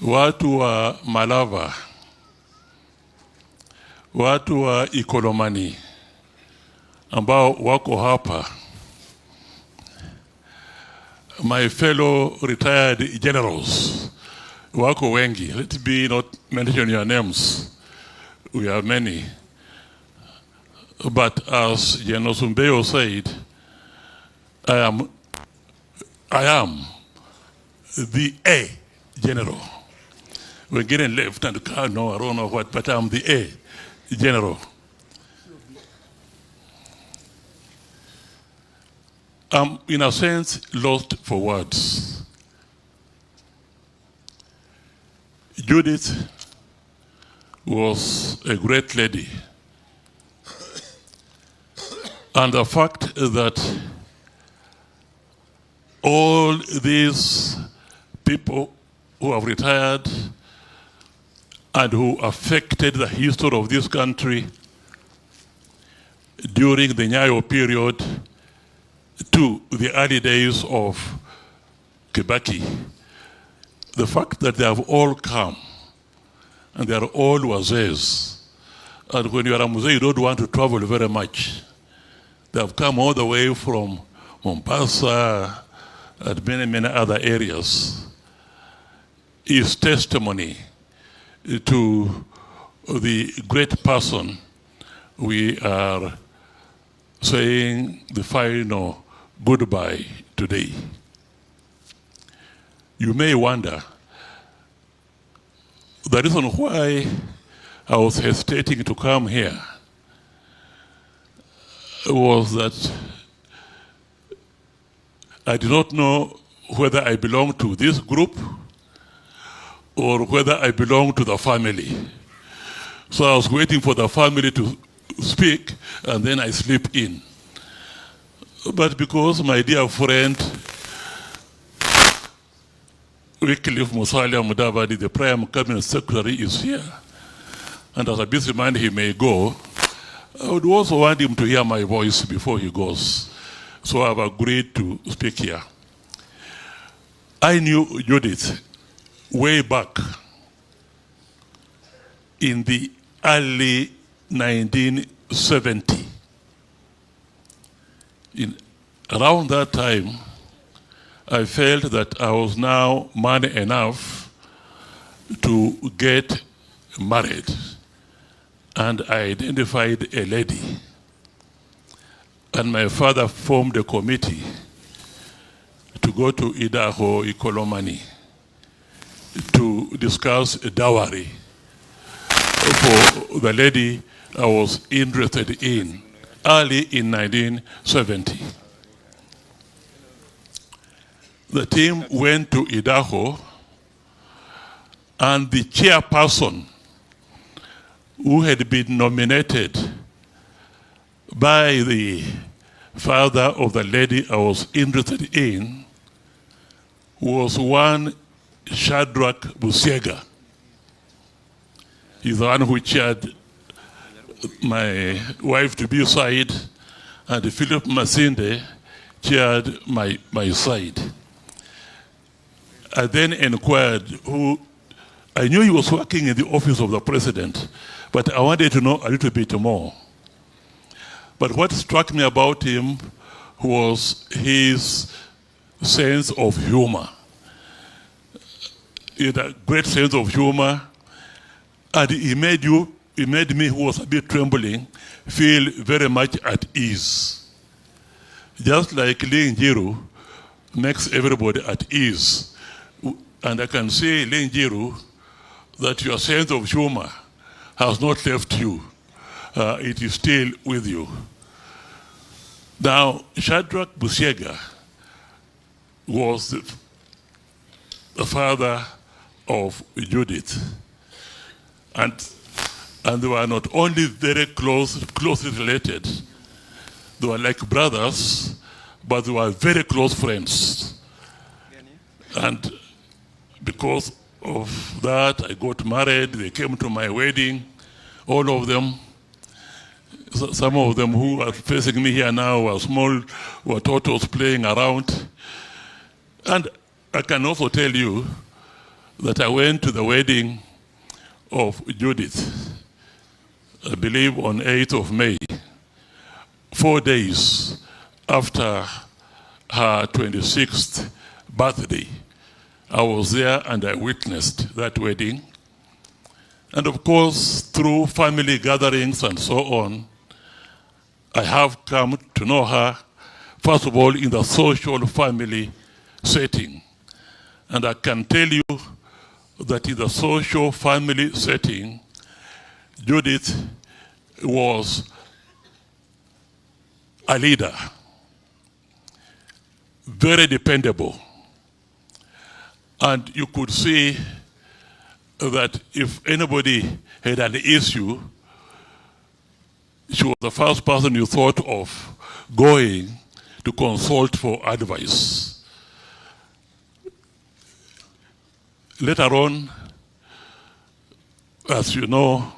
watu wa Malava, watu wa Ikolomani ambao wako hapa, my fellow retired generals, wako wengi. Let me not mention your names. We have many. But as General Sumbeo said, I am the A general. We're getting left and no, I don't know what, but I'm the A general. I'm, in a sense, lost for words. Judith was a great lady. And the fact that all these people who have retired and who affected the history of this country during the Nyayo period to the early days of Kibaki, the fact that they have all come and they are all wazees, and when you are a muzee, you don't want to travel very much. They have come all the way from Mombasa and many, many other areas, is testimony to the great person we are saying the final goodbye today. You may wonder, the reason why I was hesitating to come here was that I did not know whether I belong to this group or whether I belong to the family. So I was waiting for the family to speak, and then I slip in. But because my dear friend, Wycliffe Musalia Mudavadi, the Prime Cabinet Secretary, is here, and as a busy man he may go, I would also want him to hear my voice before he goes. So I've agreed to speak here. I knew Judith way back in the early 1970. Around that time, I felt that I was now man enough to get married, and I identified a lady. And my father formed a committee to go to Idaho, Ikolomani, to discuss a dowry for the lady I was interested in early in 1970. The team went to Idaho, and the chairperson who had been nominated by the father of the lady I was interested in was one Shadrach Busiega. He's the one who chaired my wife-to-be side, and Philip Masinde chaired my side. I then inquired who, I knew he was working in the office of the president, but I wanted to know a little bit more. But what struck me about him was his sense of humor. He had a great sense of humor, and he made me, who was a bit trembling, feel very much at ease. Just like Ling Jiru makes everybody at ease. And I can say, Ling Jiru, that your sense of humor has not left you. It is still with you. Now, Shadrach Busiega was the father of Judith. And they were not only very closely related, they were like brothers, but they were very close friends. And because of that, I got married, they came to my wedding, all of them. Some of them who are facing me here now were small, were turtles playing around. And I can also tell you that I went to the wedding of Judith, I believe on 8th of May, 4 days after her 26th birthday. I was there and I witnessed that wedding. And of course, through family gatherings and so on, I have come to know her, first of all, in the social family setting. And I can tell you that in the social family setting, Judith was a leader, very dependable. And you could see that if anybody had an issue, she was the first person you thought of going to consult for advice. Later on, as you know,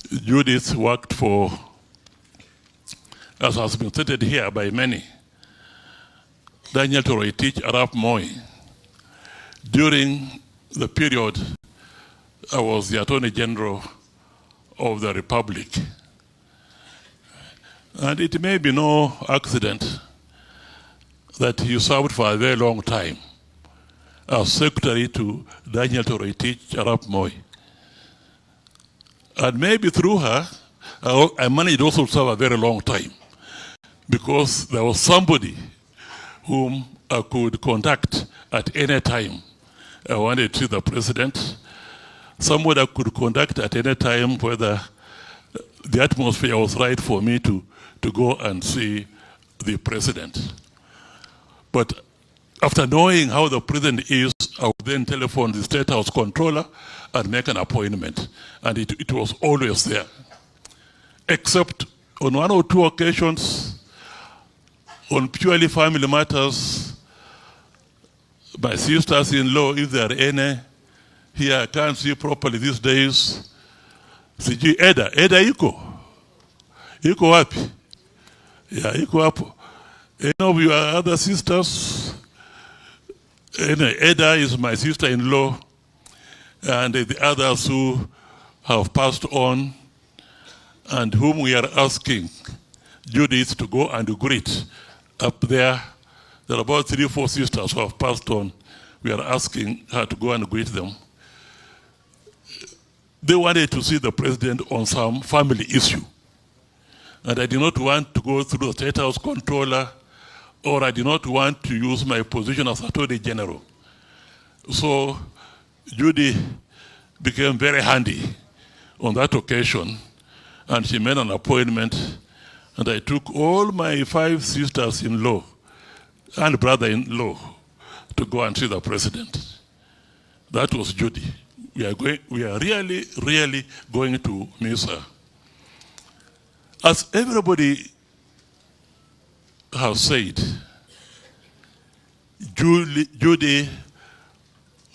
Judith worked for, as has been stated here by many, Daniel Toroitich Arap Moi. During the period I was the Attorney General of the Republic. And it may be no accident that he served for a very long time as secretary to Daniel Toroitich Arap Moi. And maybe through her, I managed also to serve a very long time, because there was somebody whom I could contact at any time I wanted to see the president, somebody I could contact at any time whether the atmosphere was right for me to go and see the president. But after knowing how the president is, I would then telephone the State House controller and make an appointment. And it was always there. Except on one or two occasions, on purely family matters, my sisters-in-law, if there are any, here I can't see properly these days. Siji Eda iko wapi? Yeah, iko hapo. Any of your other sisters? Eda is my sister-in-law, and the others who have passed on, and whom we are asking Judith to go and greet up there. There are about 3 or 4 sisters who have passed on. We are asking her to go and greet them. They wanted to see the president on some family issue. And I did not want to go through the State House controller, or I did not want to use my position as Attorney General. So Judy became very handy on that occasion, and she made an appointment, and I took all my 5 sisters-in-law and brother-in-law to go and see the president. That was Judy. We are really, really going to miss her. As everybody has said, Judy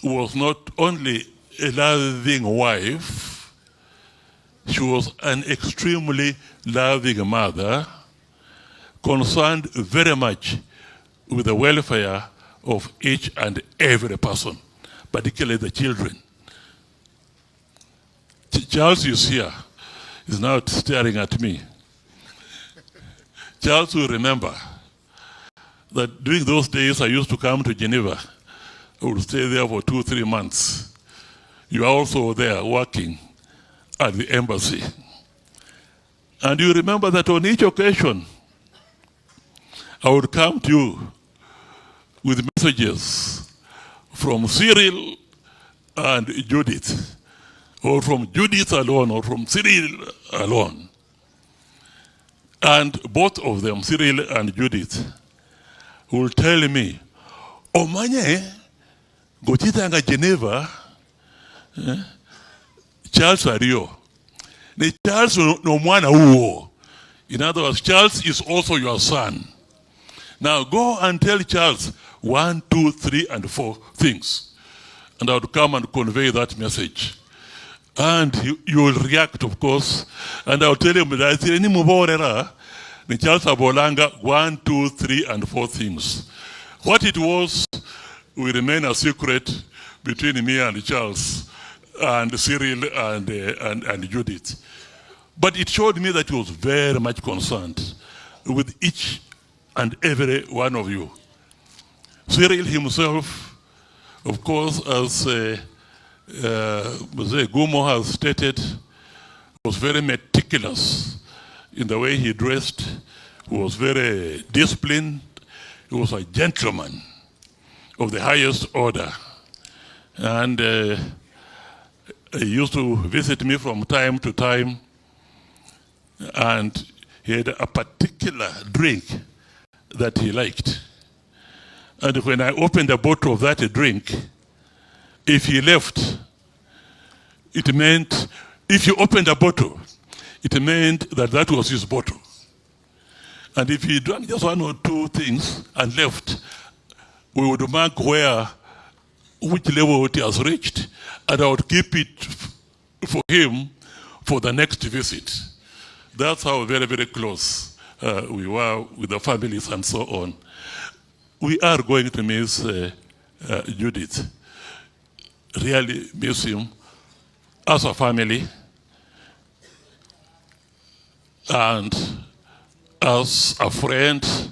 was not only a loving wife, she was an extremely loving mother, concerned very much with the welfare of each and every person, particularly the children. Charles is here, is now staring at me. Charles will remember that during those days I used to come to Geneva. I would stay there for 2 or 3 months. You are also there working at the embassy. And you remember that on each occasion, I would come to you with messages from Cyril and Judith, or from Judith alone, or from Cyril alone. And both of them, Cyril and Judith, will tell me, Omanye, gochitanga Geneva, Charles Ario. Charles no mwana uo. In other words, Charles is also your son. Now go and tell Charles 1, 2, 3, and 4 things. And I would come and convey that message. And you will react, of course. And I will tell him that any muborera, the Charles Abolanga 1, 2, 3, and 4 things. What it was will remain a secret between me and Charles and Cyril and Judith. But it showed me that he was very much concerned with each and every one of you. Cyril himself, of course, as Gumo has stated, was very meticulous in the way he dressed. He was very disciplined. He was a gentleman of the highest order. And he used to visit me from time to time, and he had a particular drink that he liked. And when I opened a bottle of that drink, if he left, it meant, if you opened a bottle, it meant that that was his bottle. And if he drank just one or two things and left, we would mark which level it has reached, and I would keep it for him for the next visit. That's how very, very close we were with the families and so on. We are going to miss Judith. Really miss him as a family and as a friend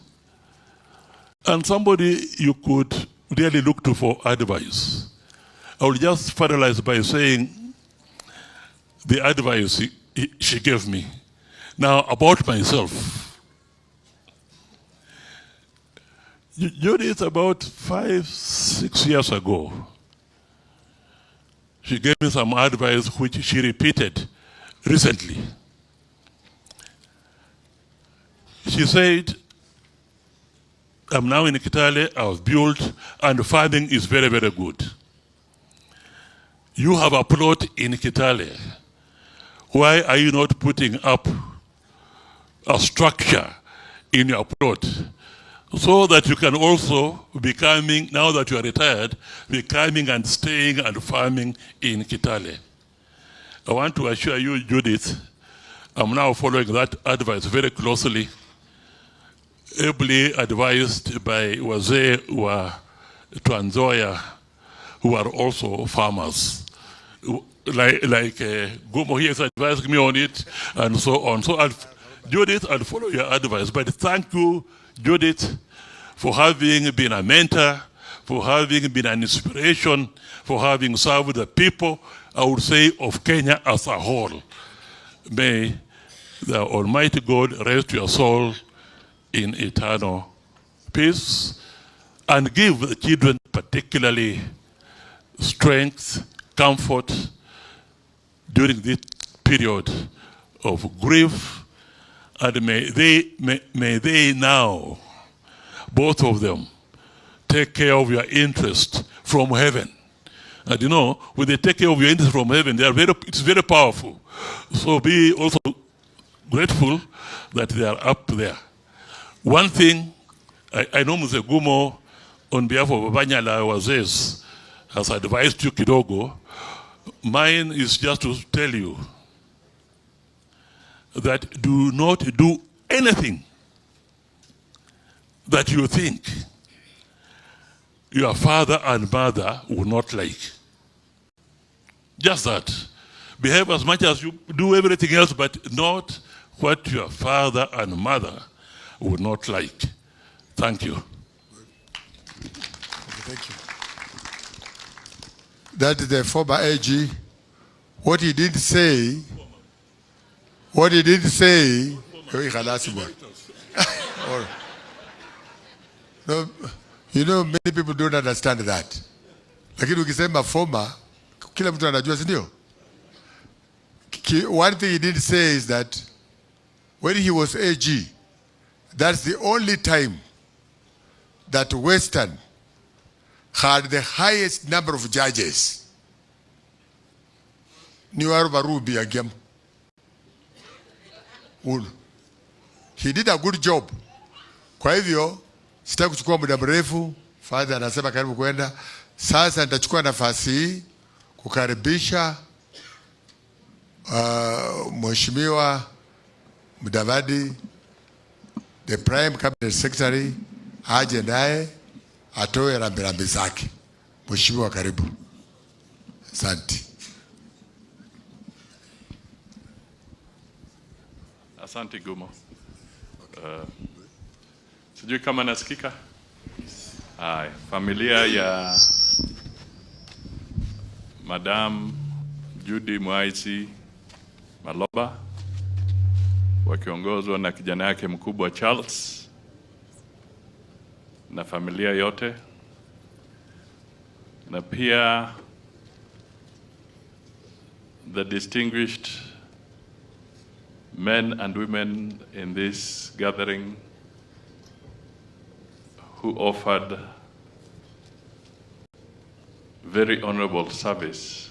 and somebody you could really look to for advice. I will just finalize by saying the advice she gave me. Now, about myself. Judith, about 5-6 years ago, she gave me some advice which she repeated recently. She said, I'm now in Kitale, I've built, and farming is very, very good. You have a plot in Kitale. Why are you not putting up a structure in your plot so that you can also be coming, now that you are retired, be coming and staying and farming in Kitale? I want to assure you, Judith, I'm now following that advice very closely, ably advised by wazee wa Trans-Nzoia, who are also farmers. Like Gumo here is advising me on it, and so on. So Judith, I'll follow your advice. But thank you, Judith, for having been a mentor, for having been an inspiration, for having served the people, I would say, of Kenya as a whole. May the Almighty God rest your soul in eternal peace and give the children particularly strength, comfort during this period of grief, and may they now, both of them, take care of your interest from heaven. And you know, when they take care of your interest from heaven, it's very powerful. So be also grateful that they are up there. One thing, I know Mzee Gumo, on behalf of Banyala Wazes, has advised you kidogo. Mine is just to tell you that do not do anything that you think your father and mother would not like. Just that. Behave as much as you do everything else, but not what your father and mother would not like. Thank you. Thank you. That is the former AG. What he did say, no, you know, many people don't understand that. Lakini ukisema former, kila mtu anajua, si ndio? One thing he did say is that when he was AG, that's the only time that Western had the highest number of judges. He did a good job. Kwa hivyo, sitaki kuchukua muda mrefu, father anasema karibu kwenda. Sasa nitachukua nafasi hii kukaribisha Mheshimiwa Mudavadi, the Prime Cabinet Secretary, aje naye atoe rambirambi zake. Mheshimiwa, karibu. Asante. Asante Gumo. Sijui kama nasikika. Hai, familia ya Madam Judith Maloba wakiongozwa na kijana yake mkubwa Charles na familia yote, na pia the distinguished men and women in this gathering who offered very honorable service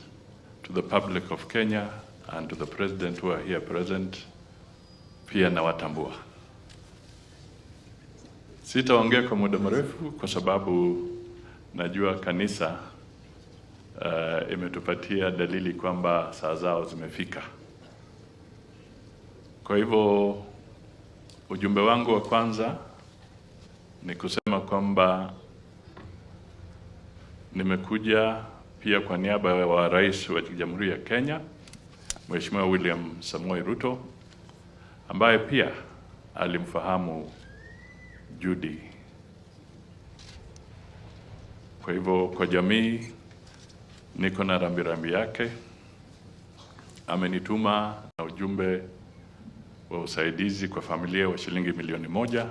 to the public of Kenya and to the President who are here present, pia nawatambua. Sitaongea kwa muda mrefu kwa sababu najua kanisa imetupatia dalili kwamba saa zao zimefika. Kwa hivyo ujumbe wangu wa kwanza ni kusema kwamba nimekuja pia kwa niaba ya Rais wa Jamhuri ya Kenya, Mheshimiwa William Samoei Ruto, ambaye pia alimfahamu Judy. Kwa hivyo kwa jamii niko na rambirambi yake. Amenituma na ujumbe wa usaidizi kwa familia wa shilingi milioni 1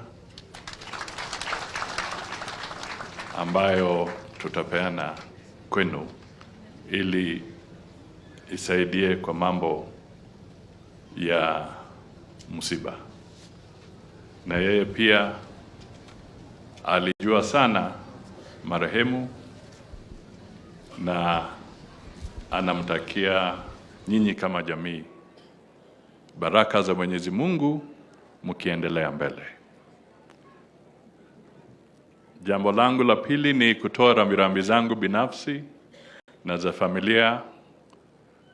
ambayo tutapeana kwenu ili isaidie kwa mambo ya msiba. Na yeye pia alijua sana marehemu na anamtakia nyinyi kama jamii baraka za Mwenyezi Mungu mkiendelea mbele. Jambo langu la pili ni kutoa rambirambi zangu binafsi na za familia.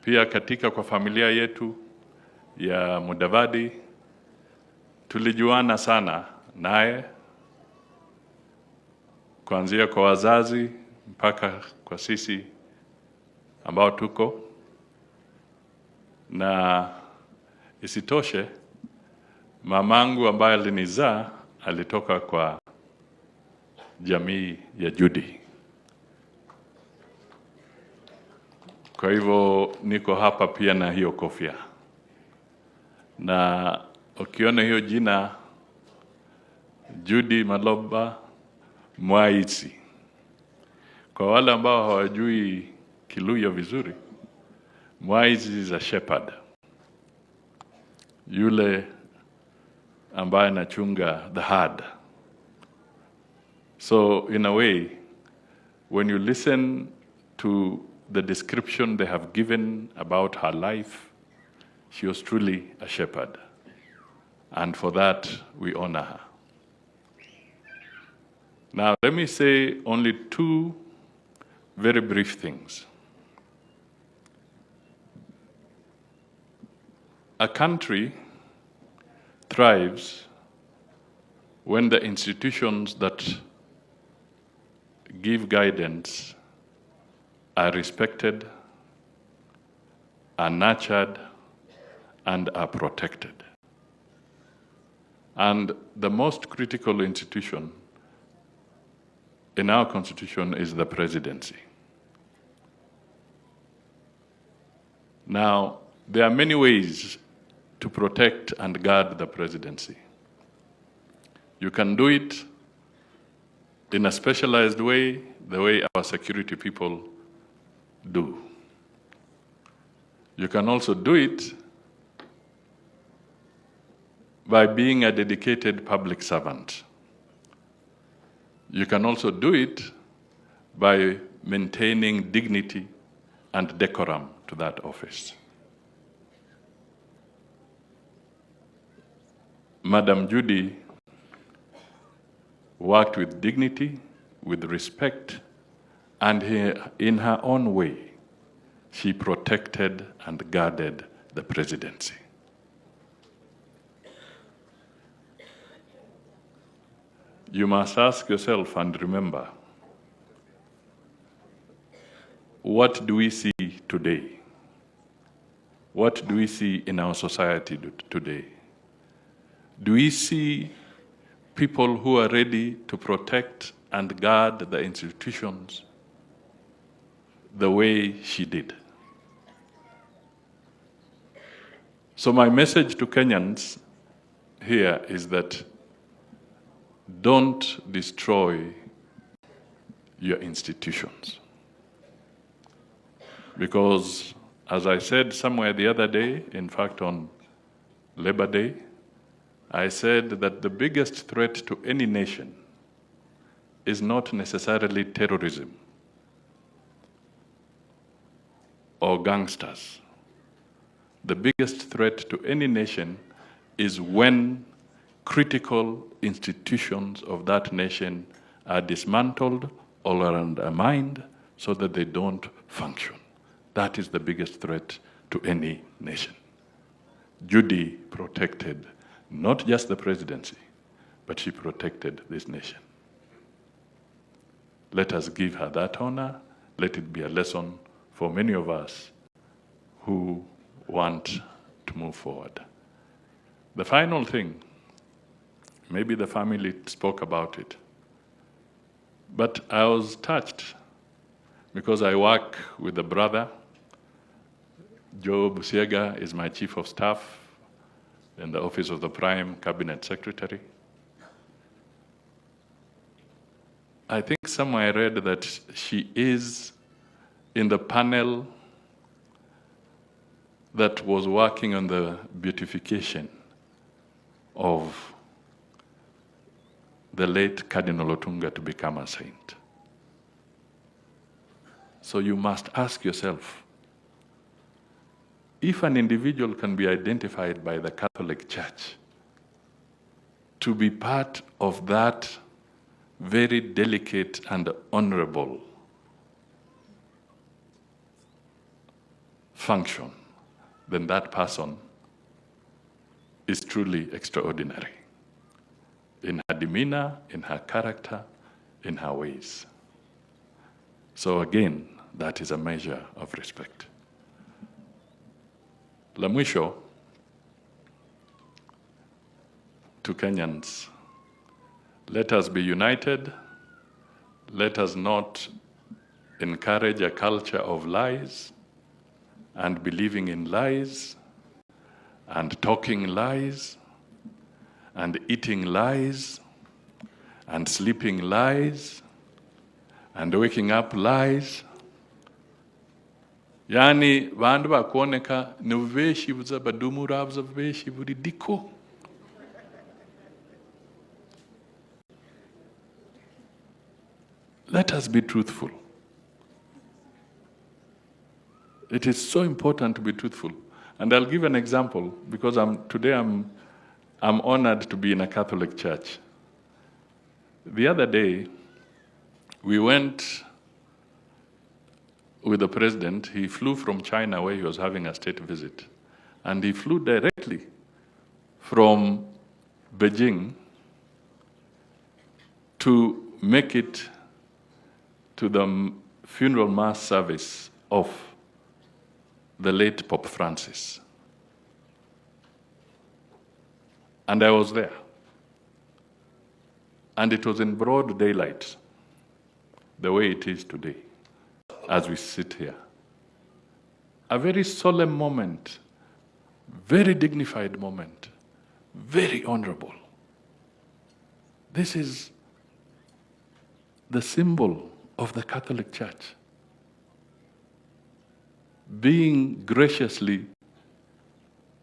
Pia katika kwa familia yetu ya Mudavadi tulijuana sana naye, kuanzia kwa wazazi mpaka kwa sisi ambao tuko, na isitoshe mamangu ambaye alinizaa alitoka kwa jamii ya Judy. Kwa hivyo niko hapa pia na hiyo kofia. Na ukiona hiyo jina Judith Maloba Mwaitsi, kwa wale ambao hawajui Kiluya vizuri, Mwaitsi is a shepherd, yule ambaye anachunga the herd. So in a way, when you listen to the description they have given about her life, she was truly a shepherd. And for that, we honor her. Now, let me say only 2 very brief things. A country thrives when the institutions that give guidance are respected, are nurtured, and are protected. And the most critical institution in our constitution is the presidency. Now, there are many ways to protect and guard the presidency. You can do it in a specialized way, the way our security people do. You can also do it by being a dedicated public servant. You can also do it by maintaining dignity and decorum to that office. Madam Judy worked with dignity, with respect, and in her own way, she protected and guarded the presidency. You must ask yourself and remember, what do we see today? What do we see in our society today? Do we see people who are ready to protect and guard the institutions the way she did? So my message to Kenyans here is that don't destroy your institutions. Because As I said somewhere the other day, in fact on Labor Day, I said that the biggest threat to any nation is not necessarily terrorism or gangsters. The biggest threat to any nation is when critical institutions of that nation are dismantled or undermined so that they don't function. That is the biggest threat to any nation. Judy protected not just the presidency, but she protected this nation. Let us give her that honor. Let it be a lesson for many of us who want to move forward. The final thing, maybe the family spoke about it, but I was touched because I work with a brother. Joe Busiega is my chief of staff in the office of the Prime Cabinet Secretary. I think somewhere I read that she is in the panel that was working on the beatification of the late Cardinal Otunga to become a saint. So you must ask yourself, if an individual can be identified by the Catholic Church to be part of that very delicate and honorable function, then that person is truly extraordinary in her demeanor, in her character, in her ways. So again, that is a measure of respect. La mwisho, to Kenyans, let us be united. Let us not encourage a culture of lies and believing in lies and talking lies and eating lies and sleeping lies and waking up lies. Yani vandu vakuoneka ni uveshi vuza badumura vuza uveshi vuridiko. Let us be truthful. It is so important to be truthful. And I'll give an example because today I'm honored to be in a Catholic church. The other day, we went with the president. He flew from China where he was having a state visit. And he flew directly from Beijing to make it to the funeral mass service of the late Pope Francis. And I was there. And it was in broad daylight, the way it is today, as we sit here. A very solemn moment, very dignified moment, very honorable. This is the symbol of the Catholic Church, being graciously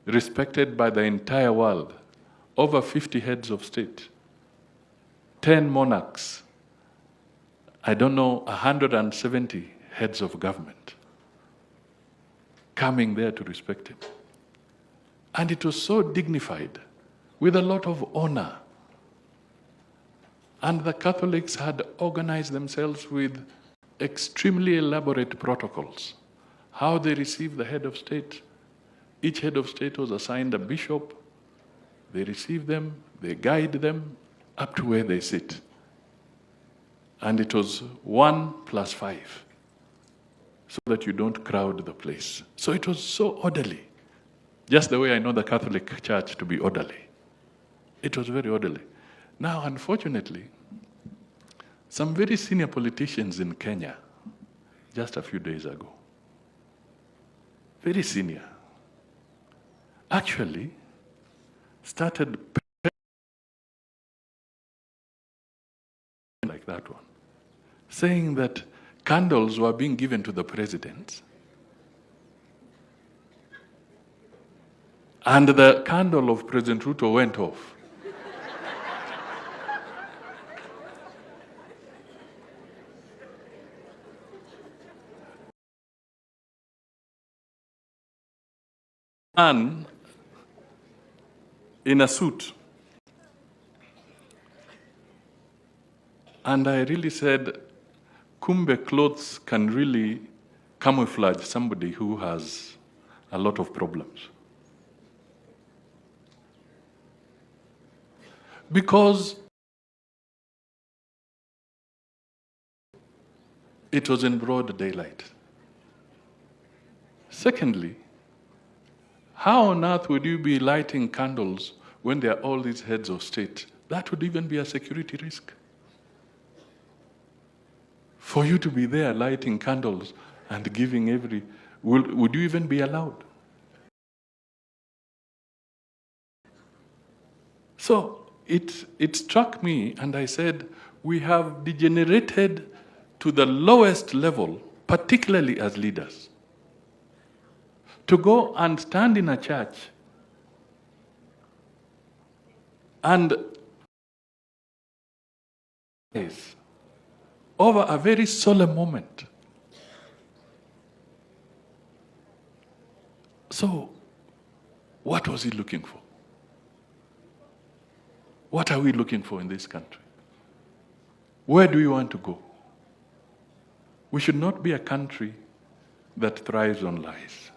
respected by the entire world. Over 50 heads of state, 10 monarchs, I don't know, 170 heads of government coming there to respect him. And it was so dignified, with a lot of honor. And the Catholics had organized themselves with extremely elaborate protocols. How they received the head of state. Each head of state was assigned a bishop. They receive them, they guide them up to where they sit. And it was 1+5, so that you don't crowd the place. So it was so orderly, just the way I know the Catholic Church to be orderly. It was very orderly. Now, unfortunately, some very senior politicians in Kenya, just a few days ago, very senior, actually started like that one, saying that candles were being given to the president And the candle of President Ruto went off. Man in a suit. And I really said, kumbe clothes can really camouflage somebody who has a lot of problems. Because it was in broad daylight. Secondly, how on earth would you be lighting candles when there are all these heads of state? That would even be a security risk. For you to be there lighting candles and giving would you even be allowed? So it struck me, and I said, we have degenerated to the lowest level, particularly as leaders. To go and stand in a church and over a very solemn moment. So, what was he looking for? What are we looking for in this country? Where do we want to go? We should not be a country that thrives on lies.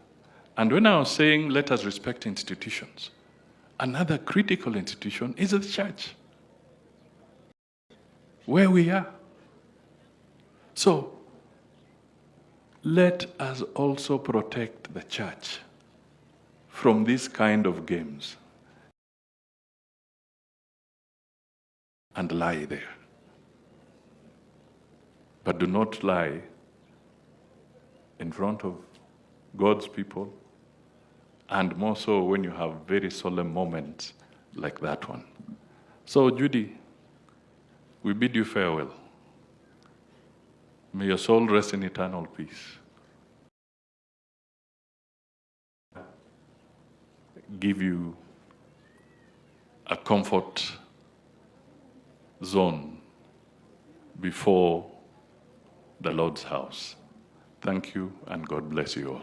And when I was saying let us respect institutions, another critical institution is the church, where we are. So, let us also protect the church from this kind of games and lie there. But do not lie in front of God's people, and more so when you have very solemn moments like that one. So, Judy, we bid you farewell. May your soul rest in eternal peace. Give you a comfort zone before the Lord's house. Thank you, and God bless you all.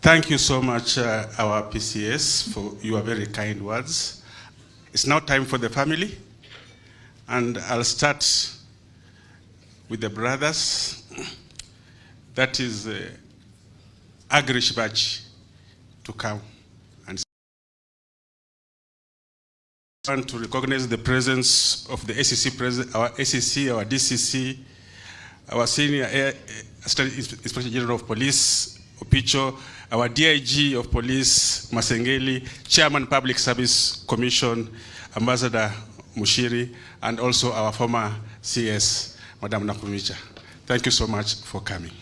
Thank you so much, our PCS, for your very kind words. It's now time for the family, and I'll start with the brothers. That is Agrish Bachi to come. And I want to recognize the presence of the ACC president, our ACC, our DCC, our senior Inspector General of Police, Opicho, our DIG of Police, Masengeli, Chairman Public Service Commission, Ambassador Mushiri, and also our former CS, Madam Nakumicha. Thank you so much for coming.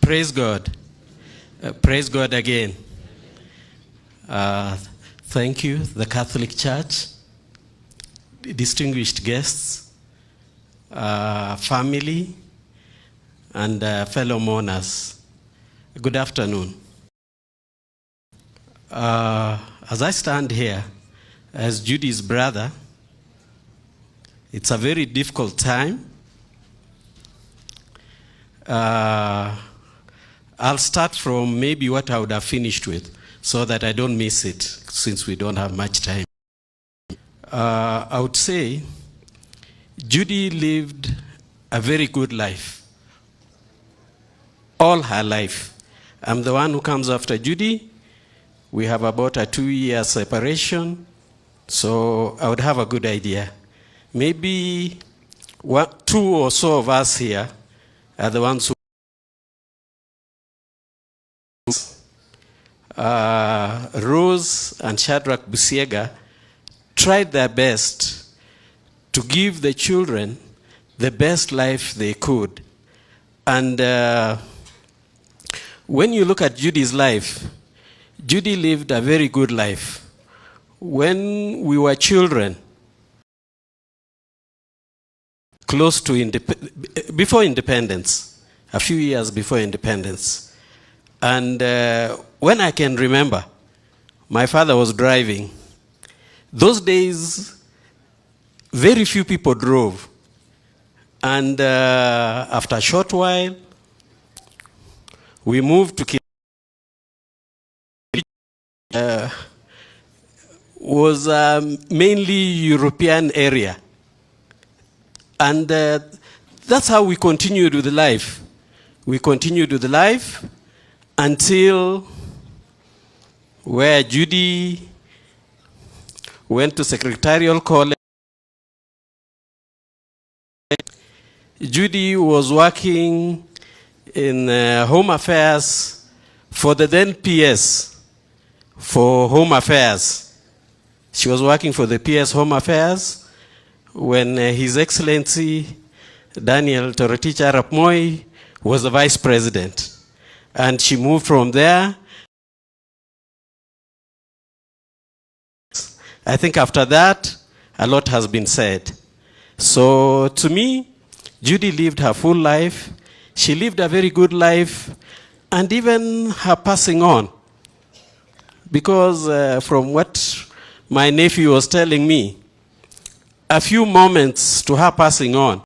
Praise God. Praise God again. Thank you, the Catholic Church, distinguished guests, family, and fellow mourners. Good afternoon. As I stand here as Judy's brother, it's a very difficult time. I'll start from maybe what I would have finished with so that I don't miss it, since we don't have much time. I would say Judy lived a very good life, all her life. I'm the one who comes after Judy. We have about a 2-year separation, so I would have a good idea. Maybe 2 or so of us here are the ones who Rose and Shadrach Busiega tried their best to give the children the best life they could. And when you look at Judy's life, Judy lived a very good life. When we were children, close to before independence, a few years before independence, and when I can remember, my father was driving. Those days, very few people drove. And after a short while, we moved to was mainly European area. And that's how we continued with life. We continued with life until where Judy went to secretarial college. Judy was working in Home Affairs for the then PS for Home Affairs. She was working for the PS Home Affairs when His Excellency Daniel Toroitich Arap Moi was the Vice President. And she moved from there. I think after that, a lot has been said. So to me, Judy lived her full life. She lived a very good life, and even her passing on. Because from what my nephew was telling me, a few moments to her passing on,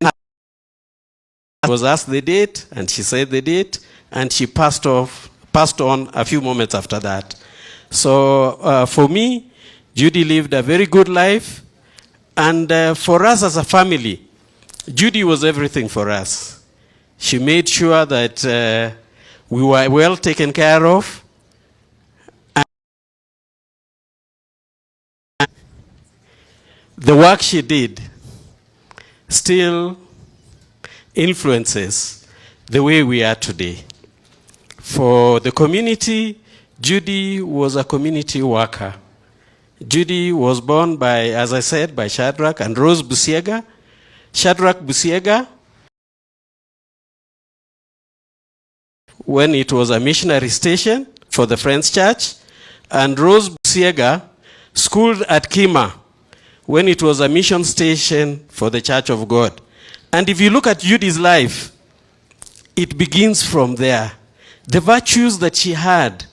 I was asked the date, and she said the date, and she passed on a few moments after that. So for me, Judy lived a very good life. And for us as a family, Judy was everything for us. She made sure that we were well taken care of. And the work she did still influences the way we are today. For the community, Judy was a community worker. Judy was born by, as I said, by Shadrach and Rose Busiega. Shadrach Busiega, when it was a missionary station for the Friends Church, and Rose Busiega schooled at Kima when it was a mission station for the Church of God. And if you look at Judy's life, it begins from there. The virtues that she had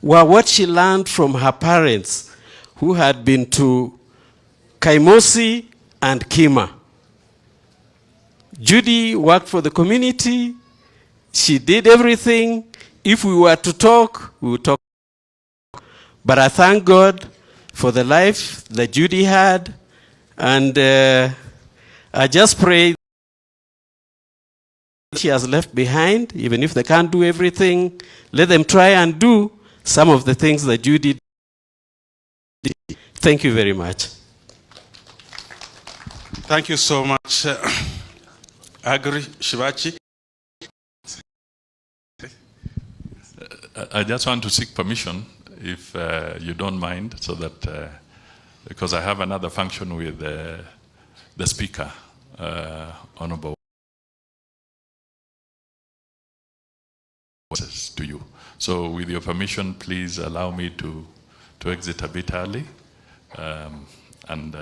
were what she learned from her parents, who had been to Kaimosi and Kima. Judy worked for the community. She did everything. If we were to talk, we would talk. But I thank God for the life that Judy had. And I just pray she has left behind, even if they can't do everything, let them try and do some of the things that Judy did. Thank you very much. Thank you so much, Agri Shivachi. I just want to seek permission, if you don't mind, so that, because I have another function with the Speaker, Honorable, to you. So with your permission, please allow me to exit a bit early. And